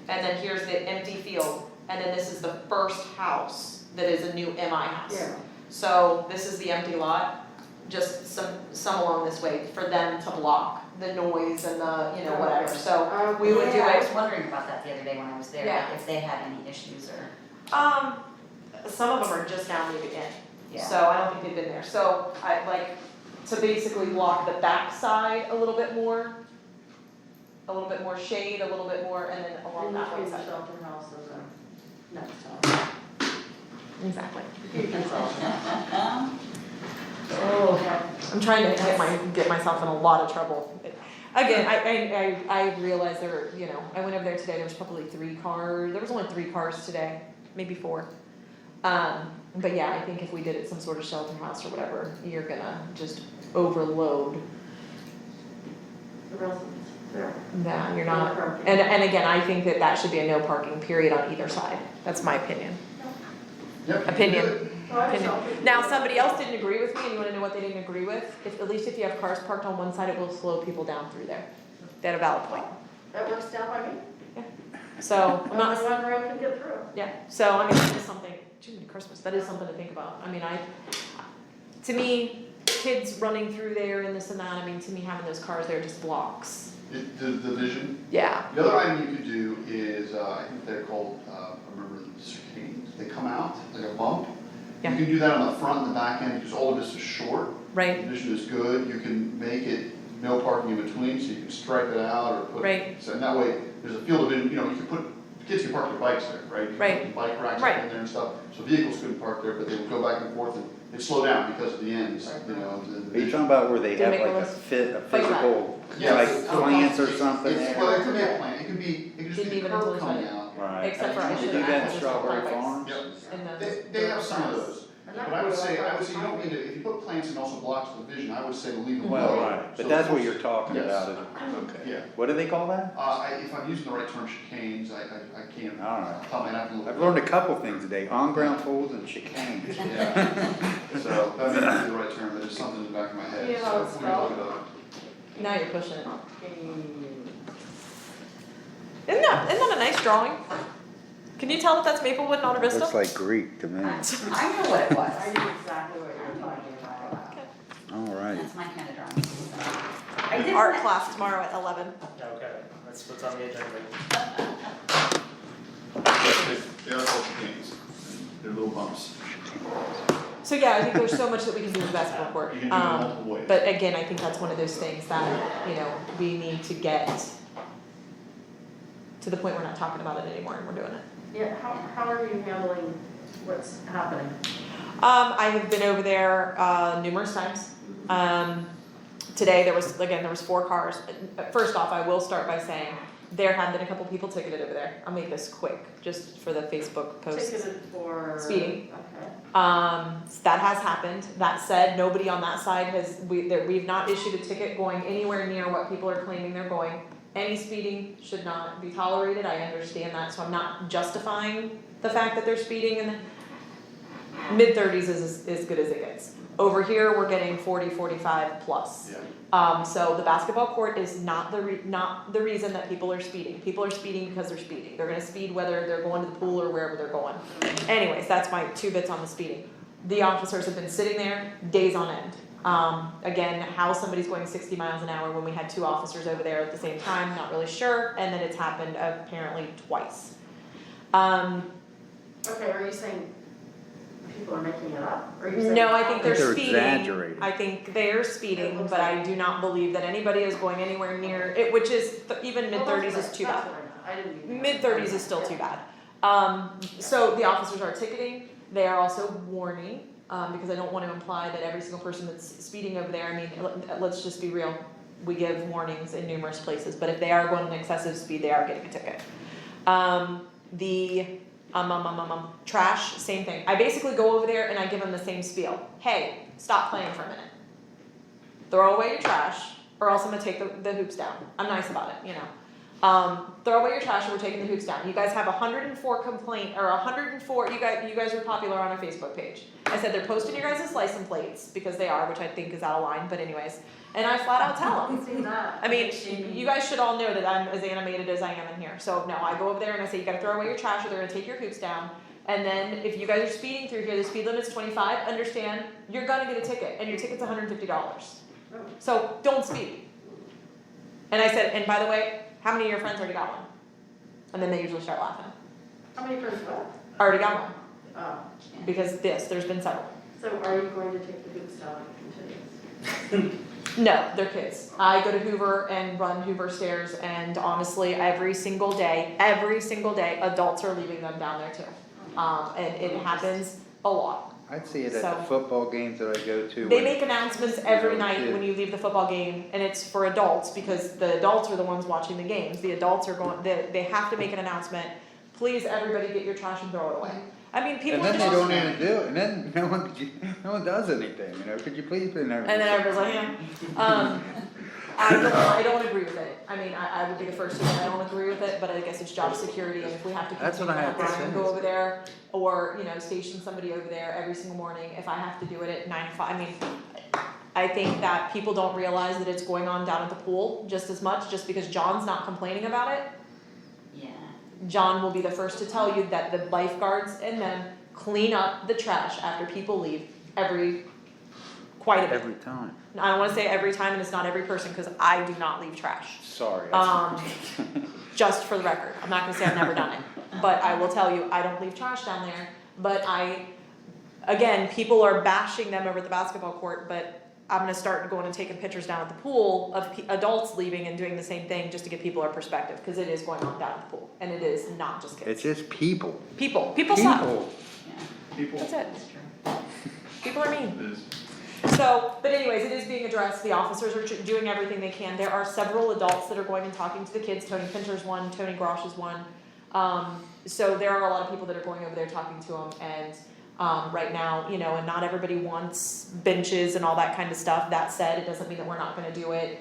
And then here's the empty field. And then this is the first house that is a new MI house. Yeah. So this is the empty lot, just some along this way for them to block the noise and the, you know, whatever. So we would do Yeah, I it. was wondering about that the other day when I was there, Yeah. like if they had any issues or, Some of them are just now moving in. yeah. So I don't think they've been there. So I like to basically block the back side a little bit more shade, a little bit more, and then along that one Between the side. shelter house and the next house. Exactly. You can tell. Oh, I'm trying to get myself in a lot of trouble. Again, I realize there were, you know, I went over there today, there was probably 3 cars, there was only 3 cars today, maybe 4. But yeah, I think if we did it some sort of shelter house or whatever, you're gonna just overload. The residents, there. Nah, you're not. No parking. And again, I think that should be a no parking period on either side. That's my opinion. Yep. Opinion. Oh, I Opinion. saw people Now, do somebody that. else didn't agree with me, and you wanna know what they didn't agree with? At least if you have cars parked on one side, it will slow people down through there. They had a valid point. That works down by me. So, I'm Only not, one road can get through. yeah, so I mean, that is something, Jiminy Christmas, that is something to think about. I mean, to me, kids running through there and this and that, I mean, to me, having those cars there just blocks. The vision. Yeah, The other item you could do is, I think they're called, I remember the circades, they come out like a bump. Yeah. You can do that on the front and the back end, because all of this is short. right, The vision is good, you can make it no parking in between, so you can stripe it out or put. Right. So in that way, there's a field of vision, you know, you can put, kids can park their bikes there, right? You can Right. put Bike racks Right. in there and stuff, so vehicles couldn't park there, but they would go back and forth and they'd slow down because of the ends, you know, Are you talking about where they To have make like a a list. physical, Yeah. like plants or something It's, there? well, it could be a plant, it could just Didn't be a even until curb it's coming ready. out. Right. Except for I They should do have that in access to Strawberry bikes Farms? Yep. in the. They have some of those, And but that I would could say, go you don't need to, if you put plants and also blocks the vision, I would say leave them Well, alone. right, but So that's what of you're course- talking Yes. about, okay. Yeah. What do they call that? If I'm using the right term, chicanes, I can't, All right. tell me, I have to look. I've learned a couple things today, on-ground pools and chicanes. Yeah, so that may not be the right term, but it's something in the back of my head, You know so how it's we can look spelled? it up. Now you're pushing it. Isn't that a nice drawing? Can you tell that that's Maplewood, not Arista? Looks like Greek to me. I know what it was. I knew exactly what you were talking about. All right. That's my kind of drawing. I did Art that. class tomorrow at 11. Okay, that's what's on the agenda. They are culture games, they're little bumps. So yeah, I think there's so much that we can do with the basketball court. You can do it multiple ways. But again, I think that's one of those things that, you know, we need to get to the point we're not talking about it anymore and we're doing it. Yeah, how are you handling what's happening? I have been over there numerous times. Today there was 4 cars. First off, I will start by saying there have been a couple people ticketed over there. I'll make this quick, just for the Facebook post. Ticketed for? Speeding. Okay. That has happened. That said, nobody on that side we've not issued a ticket going anywhere near what people are claiming they're going. Any speeding should not be tolerated. I understand that, so I'm not justifying the fact that they're speeding in the mid-30s is as good as it gets. Over here, we're getting 40, 45 plus. Yeah. So the basketball court is not the reason that people are speeding. People are speeding because they're speeding. They're gonna speed whether they're going to the pool or wherever they're going. Anyways, that's my 2 bits on the speeding. The officers have been sitting there days on end. Again, how somebody's going 60 miles an hour when we had 2 officers over there at the same time, not really sure, and then it's happened apparently twice. Okay, are you saying people are making it up? Or are you saying? No, I think they're They're speeding. exaggerating. I think they're speeding, It looks but I like- do not believe that anybody is going anywhere near it, which is, even mid-30s is too bad. That's what I didn't even. Mid-30s is still too bad. So the officers are ticketing, they are also warning, because I don't want to imply that every single person that's speeding over there, I mean, let's just be real. We give warnings in numerous places, but if they are going an excessive speed, they are getting a ticket. Trash, same thing. I basically go over there and I give them the same spiel. Hey, stop playing for a minute. Throw away your trash, or else I'm gonna take the hoops down. I'm nice about it, you know. Throw away your trash, or we're taking the hoops down. You guys have 104 you guys are popular on our Facebook page. I said they're posting your guys' license plates, because they are, which I think is out of line, but anyways. And I flat out tell them. See that? I mean, you guys should all know that I'm as animated as I am in here. So no, I go over there and I say, you gotta throw away your trash or they're gonna take your hoops down. And then if you guys are speeding through here, the speed limit's 25, understand, you're gonna get a ticket and your ticket's $150. So don't speed. And I said, and by the way, how many of your friends already got one? And then they usually start laughing. How many friends what? Already got one, Oh, because there's been several. so are you going to take the hoops down and continue? No, they're kids. I go to Hoover and run Hoover stairs, and honestly, every single day, adults are leaving them down there too. And it happens a lot. I'd see it at So- the football games that I go to. They when- make announcements every You know, night when you leave the football game, and it's for adults, because the adults are the ones watching the games. The adults are they have to make an announcement, please, everybody get your trash and throw it away. I mean, people And are then just. they don't even do it, and then no one does anything, you know, could you please, and And then everybody's like, yeah. I don't agree with it. I mean, I would be the first to say I don't agree with it, but I guess it's job security, and if we have to That's continue what I to have to have Ryan say. go over there, or, you know, station somebody over there every single morning, if I have to do it at 9 to 5, I mean, I think that people don't realize that it's going on down at the pool just as much, just because John's not complaining about it. Yeah. John will be the first to tell you that the lifeguards and them clean up the trash after people leave quite a bit. Every time, I don't wanna say every time, and it's not every person, cause I do not leave trash. sorry. Just for the record, I'm not gonna say I've never done it, but I will tell you, I don't leave trash down there, but again, people are bashing them over at the basketball court, but I'm gonna start going and taking pictures down at the pool of adults leaving and doing the same thing, just to give people our perspective, cause it is going on down at the pool, and it is not just It's kids. just people. People suck, People. Yeah, People, that's it, that's true. people are mean. it is. So, but anyways, it is being addressed, the officers are doing everything they can, there are several adults that are going and talking to the kids, Tony Pinter's one, Tony Grosh is one. So there are a lot of people that are going over there talking to them, and right now, you know, and not everybody wants benches and all that kind of stuff. That said, it doesn't mean that we're not gonna do it.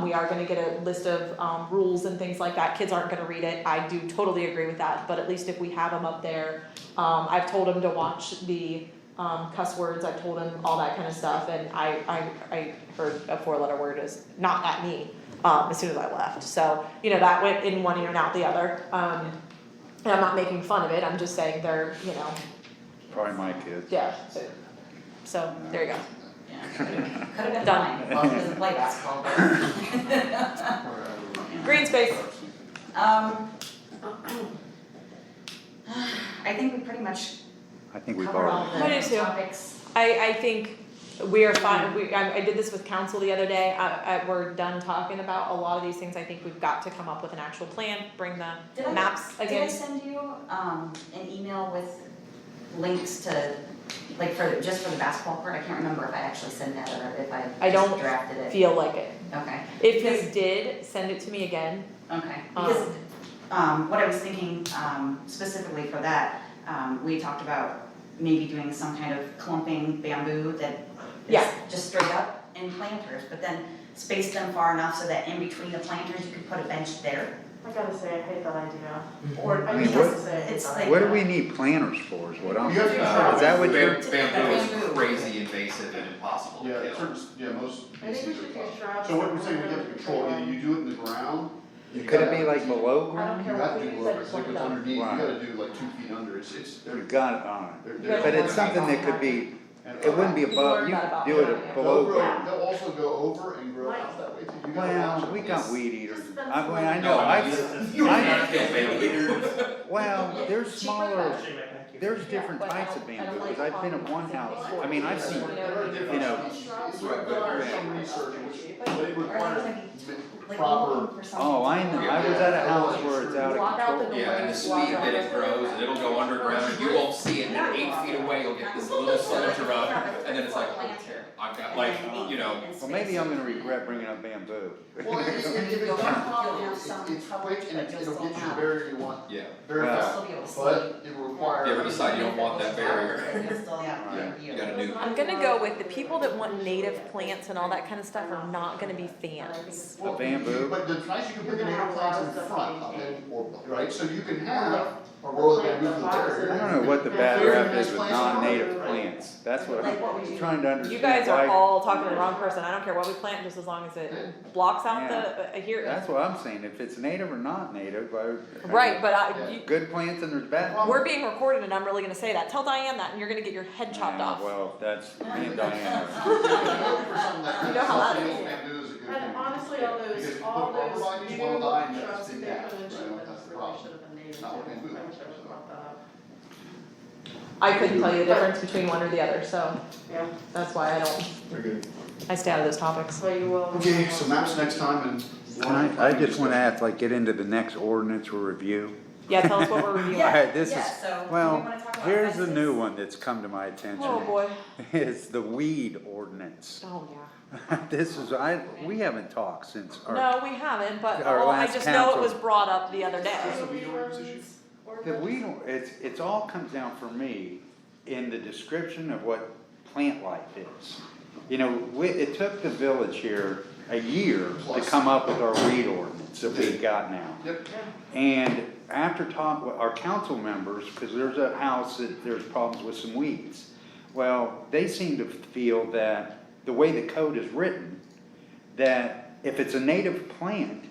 We are gonna get a list of rules and things like that, kids aren't gonna read it, I do totally agree with that, but at least if we have them up there, I've told them to watch the cuss words, I've told him all that kind of stuff, and I heard a 4-letter word is not at me, as soon as I left, so, you know, that went in one ear and out the other, and I'm not making fun of it, I'm just saying they're, you know, Probably my kids. yeah, so, there you go. Yeah, could've been Done. mine, well, he doesn't play basketball, but. Green space. I think we pretty much I think we've covered all already, I do the too. topics. I think we are fine, I did this with council the other day, we're done talking about a lot of these things, I think we've got to come up with an actual plan, bring Did the I- maps Did I again. send you, an email with links to, like, just for the basketball court? I can't remember if I actually sent that or if I I just don't drafted it. Feel like it. Okay, If you did, send it to me again. okay, because, what I was thinking, specifically for that, we talked about maybe doing some kind of clumping bamboo that Yeah. is just straight up in planters, but then space them far enough so that in between the planters, you could put a bench there. I gotta say, I hate that idea. Or, I mean, what- it's like. what do we need planters for is what I'm, You have is to try. that what you're? Bamboo is crazy invasive and impossible to Yeah, kill. it turns, yeah, most. I think we should do shrubs. So what we're saying, we have to control, either you do it in the ground. you Could it gotta- be like below I ground? don't You care have what to we do use, below, I it's just like want what's it done. underneath, you Right. gotta do like 2 feet under, it's, You got it on they're- it. they're- But it's something that could be, and- it wouldn't be You've above, learned you that about do it me. They'll below grow, ground. they'll also go over and grow out that way too. You gotta watch Well, them. we got weed eaters. Just been I mean, I slow. know, You I, cannot kill bamboo. well, there's smaller, Actually, thank you. there's different but I types of don't- I don't bamboo, like because I've been at one house, I mean, I've seen, There are different you know, species. It's requires some research, which, but it Or requires like proper. looking for something. oh, I know, I was at a house where it's out Block out of the control. Yeah, and the speed that it grows, and it'll go underground, and you won't see it, and 8 feet away, you'll get this little soldier up, and then it's like, I've got like, you know, Well, maybe I'm gonna regret bringing up bamboo. Well, if it's done properly, it's quick and it'll get you the barrier you want yeah. very Well, fast, Still be able to see. but it will require. You ever decide you don't want that barrier? You'll still have Right. view. You gotta do. I'm gonna go with the people that want native plants and all that kind of stuff are not gonna be fans. Well, bamboo? But the nice, you can put the native plants in the front of it, or, right, so you can have a row of bamboo for the barrier. I don't know what the bad rap is with non-native plants, that's what Like what would I'm you- trying to understand. You guys are why- all talking to the wrong person, I don't care what we plant, just as long as it blocks out the, here. That's what I'm saying, if it's native or not native, Right, but Good plants and there's bad. we're being recorded and I'm really gonna say that, tell Diane that and you're gonna get your head chopped Yeah, off. Well, that's me and Diana. You know how that is. Bamboo is a good And thing. honestly, all Because those, if you all put rubber those on each new one of the line, shrubs that's that the they gap, put in, right? that That's the really problem. should have been native too. Not bamboo. I wish I would've brought that up. I couldn't tell you the difference between one or the other, so Yeah, that's why I don't, Very good. I stay out of those topics. so you will. Okay, so maps next time and. I just wanna ask, like, get into the next ordinance or review. Yeah, tell us what we're reviewing. Yeah, This yeah, is- so do we Well, wanna talk about here's the new fences? one that's come to my attention. Oh, boy. It's the weed ordinance. Oh, yeah. This is, we haven't talked since our, No, we haven't, but Our well, I last just know it council. was brought up the other day. the weed, it's all comes down for me in the description of what plant life is. You know, it took the village here a year to come up with our weed ordinance that we've got now. Yep. And after talk with our council members, because there's a house that there's problems with some weeds. Well, they seem to feel that the way the code is written, that if it's a native plant,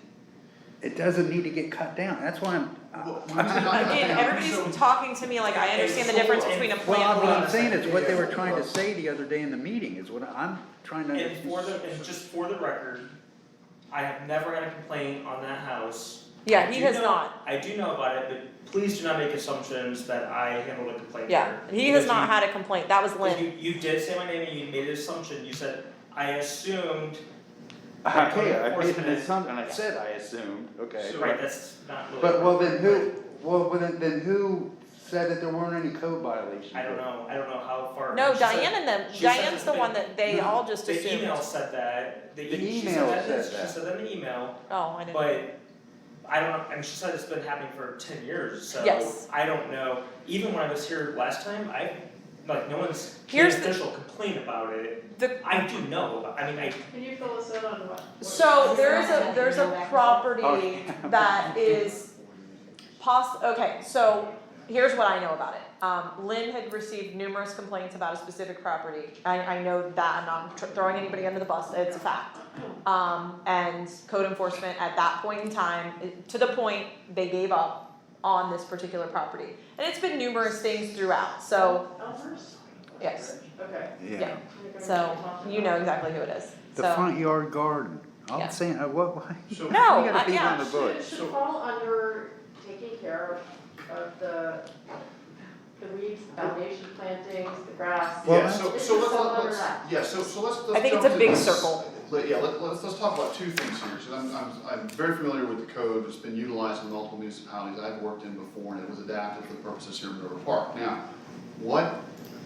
it doesn't need to get cut down. That's why Again, everybody's talking to me like I understand the difference between a plant Well, and what weed. I'm saying is what they were trying to say the other day in the meeting is what I'm trying to. And just for the record, I have never had a complaint on that house. Yeah, I he do has know- not. I do know about it, but please do not make assumptions that I handled the complaint Yeah, here. he has Because not you- had a complaint. That was because Lynn. You did say my name and you made an assumption, you said, I assumed, Okay, I made an assumption, and I said I assumed, okay. right, that's not really. But, then who said that there weren't any code violations? I don't know how far. No, she said- Diane and them, she said Diane's the that one that they all just The assumed. email said that, The she email said said She that. said that in the email, Oh, I didn't. but I don't know, and she said it's been happening for 10 years, so Yes. I don't know. Even when I was here last time, no one's made Here's an the- official complaint about it. The- I do know, Can you fill us in on what? So there's a property Oh, yeah. that is okay, so here's what I know about it. Lynn had received numerous complaints about a specific property. I know that, I'm not throwing anybody under the bus, it's a fact. And code enforcement at that point in time, to the point they gave up on this particular property. And it's been numerous things throughout, so, Elmhurst? yes, Okay. yeah, so, you know exactly who it is, The so. front yard garden. Yeah. I'm saying, what, So- No, you gotta beat yeah. on the bush. Should fall under taking care of the weeds, foundation plantings, the grass. Well, Yeah, so, It so should fall under let's, that. yeah, so let's I think jump it's a to big this. circle. Let's talk about two things here, so I'm very familiar with the code, it's been utilized in multiple municipalities I've worked in before, and it was adapted for the purposes here in River Park. Now, what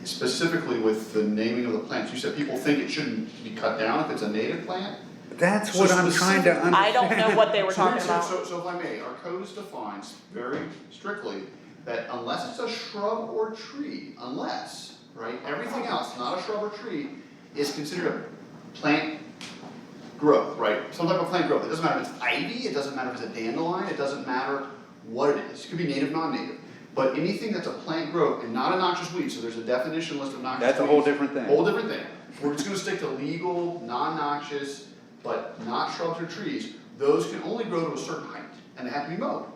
specifically with the naming of the plants, you said people think it shouldn't be cut down if it's a native plant? That's So what I'm trying to understand. I don't know what they were talking So- about. So if I may, our code is defined very strictly that unless it's a shrub or tree, unless, right, everything else, not a shrub or tree, is considered a plant growth, right? Some type of plant growth. It doesn't matter if it's ivy, it doesn't matter if it's a dandelion, it doesn't matter what it is. It could be native, non-native. But anything that's a plant growth and not a noxious weed, so there's a definition list of noxious weeds. That's a whole different thing. Whole different thing. We're just gonna stick to legal, non-noxious, but not shrubs or trees. Those can only grow to a certain height, and they have to be mowed,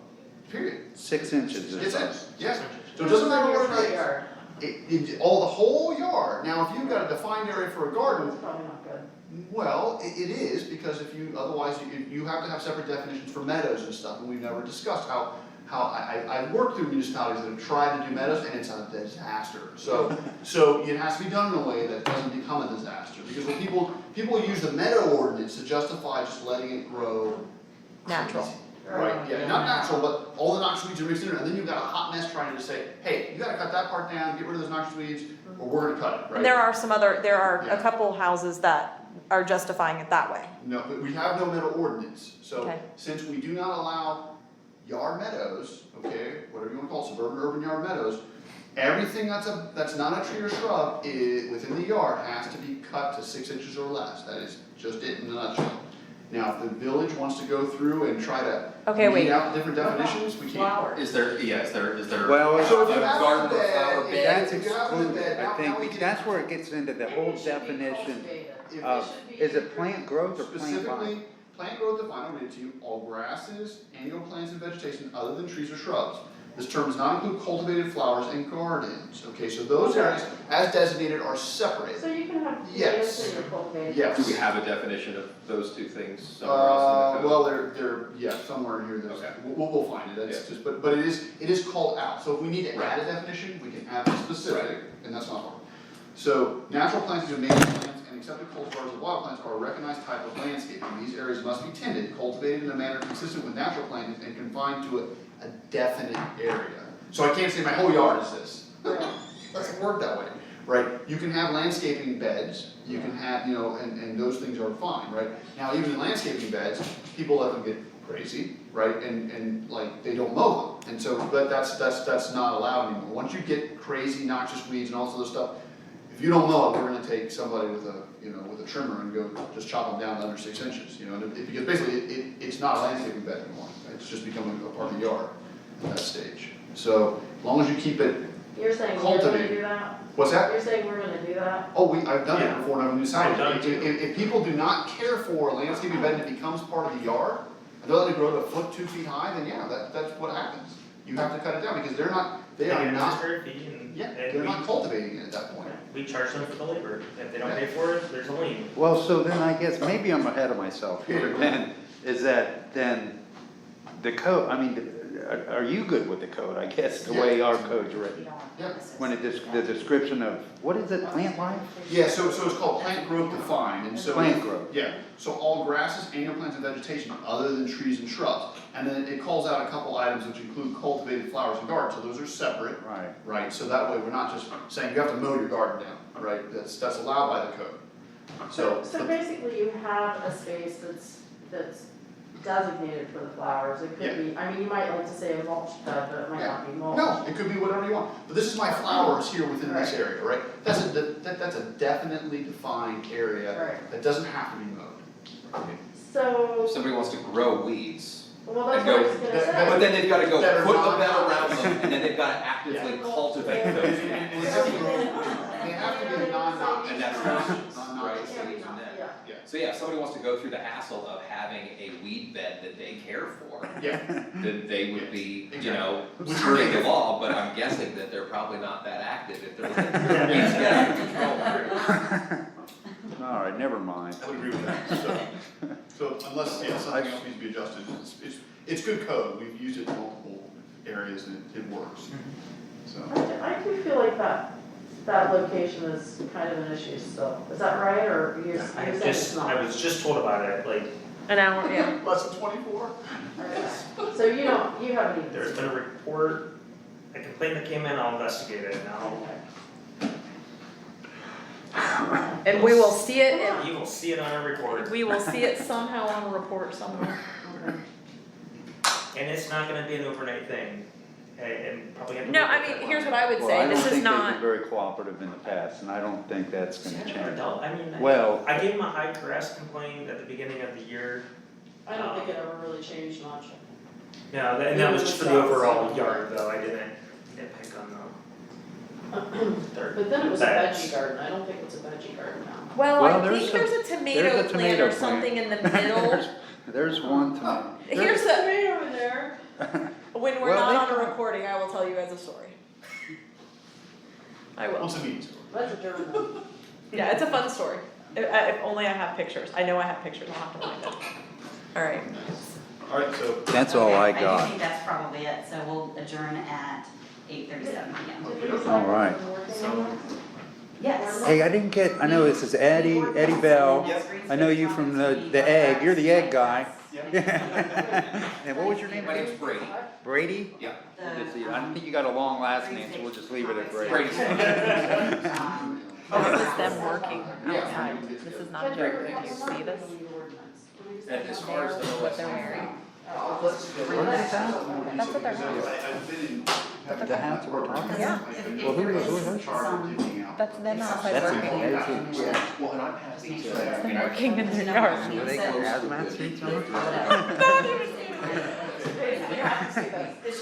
period. 6 inches or It's something. it, yes. So it doesn't matter Your what front it is. yard. All the whole yard. Now, if you've got a defined area for a garden, That's probably not good. well, it is, because if you, otherwise, you have to have separate definitions for meadows and stuff, and we've never discussed how I've worked through municipalities that have tried to do meadows, and it's a disaster. So it has to be done in a way that doesn't become a disaster, because when people use the meadow ordinance to justify just letting it grow. Natural. crazy. Right, yeah, not natural, but all the noxious weeds are mixed in there, and then you've got a hot mess trying to say, hey, you gotta cut that part down, get rid of those noxious weeds, or we're gonna cut it, right? And there are a Yeah. couple houses that are justifying it that way. No, but we have no meadow ordinance, so Okay. since we do not allow yard meadows, okay, whatever you wanna call it, suburban, urban yard meadows, everything that's not a tree or shrub within the yard has to be cut to 6 inches or less, that is just it in a nutshell. Now, if the village wants to go through and try to Okay, wait. weed out different definitions, we can. Flowers. Is there Well, So if you a have garden a or a flower bed, bed? That's if you have a excluded, bed, I now we think, can- that's where it gets into the whole It should be definition cultivated. If of, should be is it plant growth or plant Specifically, vine? plant growth defined, I'll read it to you, all grasses, annual plants and vegetation other than trees or shrubs. This term does not include cultivated flowers and gardens, okay, so those areas as designated are separate. So you can have Yes. natives in your cultivated. Yes. Do we have a definition of those two things somewhere else in the Well, code? they're, yeah, somewhere in here, there's, Okay. we'll find it, that's just, but it is called out, so if we need to add a definition, we can add a specific, and that's not hard. So, natural plants are native plants and accepted cultivars of wild plants are a recognized type of landscaping. These areas must be tended, cultivated in a manner consistent with natural plantings and confined to a definite area. So I can't say my whole yard is this. Doesn't work that way, right? You can have landscaping beds, you can have, and those things are fine, right? Now, even in landscaping beds, people let them get crazy, right? And like, they don't mow them. And so, but that's not allowed anymore. Once you get crazy noxious weeds and all this other stuff, if you don't mow it, we're gonna take somebody with a trimmer and go just chop them down to under 6 inches, because basically, it's not a landscaping bed anymore. It's just becoming a part of the yard at that stage. So, as long as you keep it, You're saying we're gonna Cultivate. do that? what's that? You're saying we're gonna do that? Oh, I've done it Yeah. before, and I've I've done it decided, too. if people do not care for a landscaping bed and it becomes part of the yard, and they're letting it grow to a foot, 2 feet high, then yeah, that's what happens. You have to cut it down, because they They are get a not, square feet and, yeah, and they're not cultivating it at that point. we charge them for the labor. If they don't pay for it, there's a lien. Well, so then I guess maybe I'm ahead of myself here, then, is that then the code, I mean, are you good with the code, I guess, the way our code's You written? don't want Yeah. this. When the description of, what is it, plant life? Yeah, so it's called plant growth defined, and so. Plant growth. Yeah, so all grasses, annual plants and vegetation other than trees and shrubs. And then it calls out a couple items which include cultivated flowers and gardens, so those are separate, Right. right? So that way, we're not just saying you have to mow your garden down, right? That's allowed by the code. So, So basically you have a space that's designated for the flowers, it Yeah. could be, I mean, you might like to say a mulch bed, but it might Yeah. not be mulch. no, it could be whatever you want, but this is my flowers here within this Right. area, right? That's a definitely defined area Right. that doesn't have to be mowed. So, If somebody wants to grow weeds, Well, that's And what I go- was gonna that- say. But then they've gotta go Better put not a bed have around that. them, and then they've gotta actively cultivate those. They have to be a non-noxious. And that's Non-noxious. right. Yeah. Yeah. So yeah, if somebody wants to go through the hassle of having a weed bed that they care for, Yeah. then they would be, you Exactly. know, Which skirting are- the law, but I'm guessing that they're probably not that active if they're looking for weeds to get out of control. All right, never mind. I would agree with that, so unless, yeah, something else needs to be adjusted, it's good code, we've used it in multiple areas and it works, so. I do feel like that location is kind of an issue still. Is that right, or you're saying it's not? I was just told about it, like, An hour, yeah. Less than 24? So you haven't even. there's been a report, a complaint that came in, I'll investigate it, and And we will see it, you will see it on a report. we will see it somehow on a report somewhere. And it's not gonna be an overnight thing, and probably have to. No, look I at mean, that here's one. what I would Well, I say, don't this is think they've not, been very cooperative in the past, and I don't think that's gonna I change. don't, I mean, Well, I gave him a high caress complaint at the beginning of the year. I don't think it ever really changed much. No, and that was just for the overall yard though, I didn't nitpick on the. But then it was a beds. veggie garden, I don't think it's a veggie garden now. well, Well, I think there's a tomato plant tomato or plant. something in the middle. There's one tomato. Here's There's a the, tomato in there. when we're Well, not they- on a recording, I will tell you guys a story. I will. Once a meeting's over. That's a German one. Yeah, it's a fun story. If only I have pictures. I know I have pictures, I'll have to find them. Alright. Alright, so, That's all I Okay, I got. do think that's probably it, so we'll adjourn at 8:37 p.m. All right. Yes. Hey, I didn't get, I know this is Eddie Bell. I know you from the egg, you're the egg guy. And what was your name? My name's Brady. Brady? Yeah. Let's see, I don't think you got a long last name, so we'll just leave it at Brady. Brady's fine. This is them working outside. This is not a joke. Do you see this? And as far as the What they're wearing. What is that? That's what they're wearing. I've been in. The hats we're talking about? Yeah. Well, who is That's them outside That's working. amazing. Well, and I'm happy to, Them working in their yard. Were they hazmat suits on? Don't even see it. You have to see this.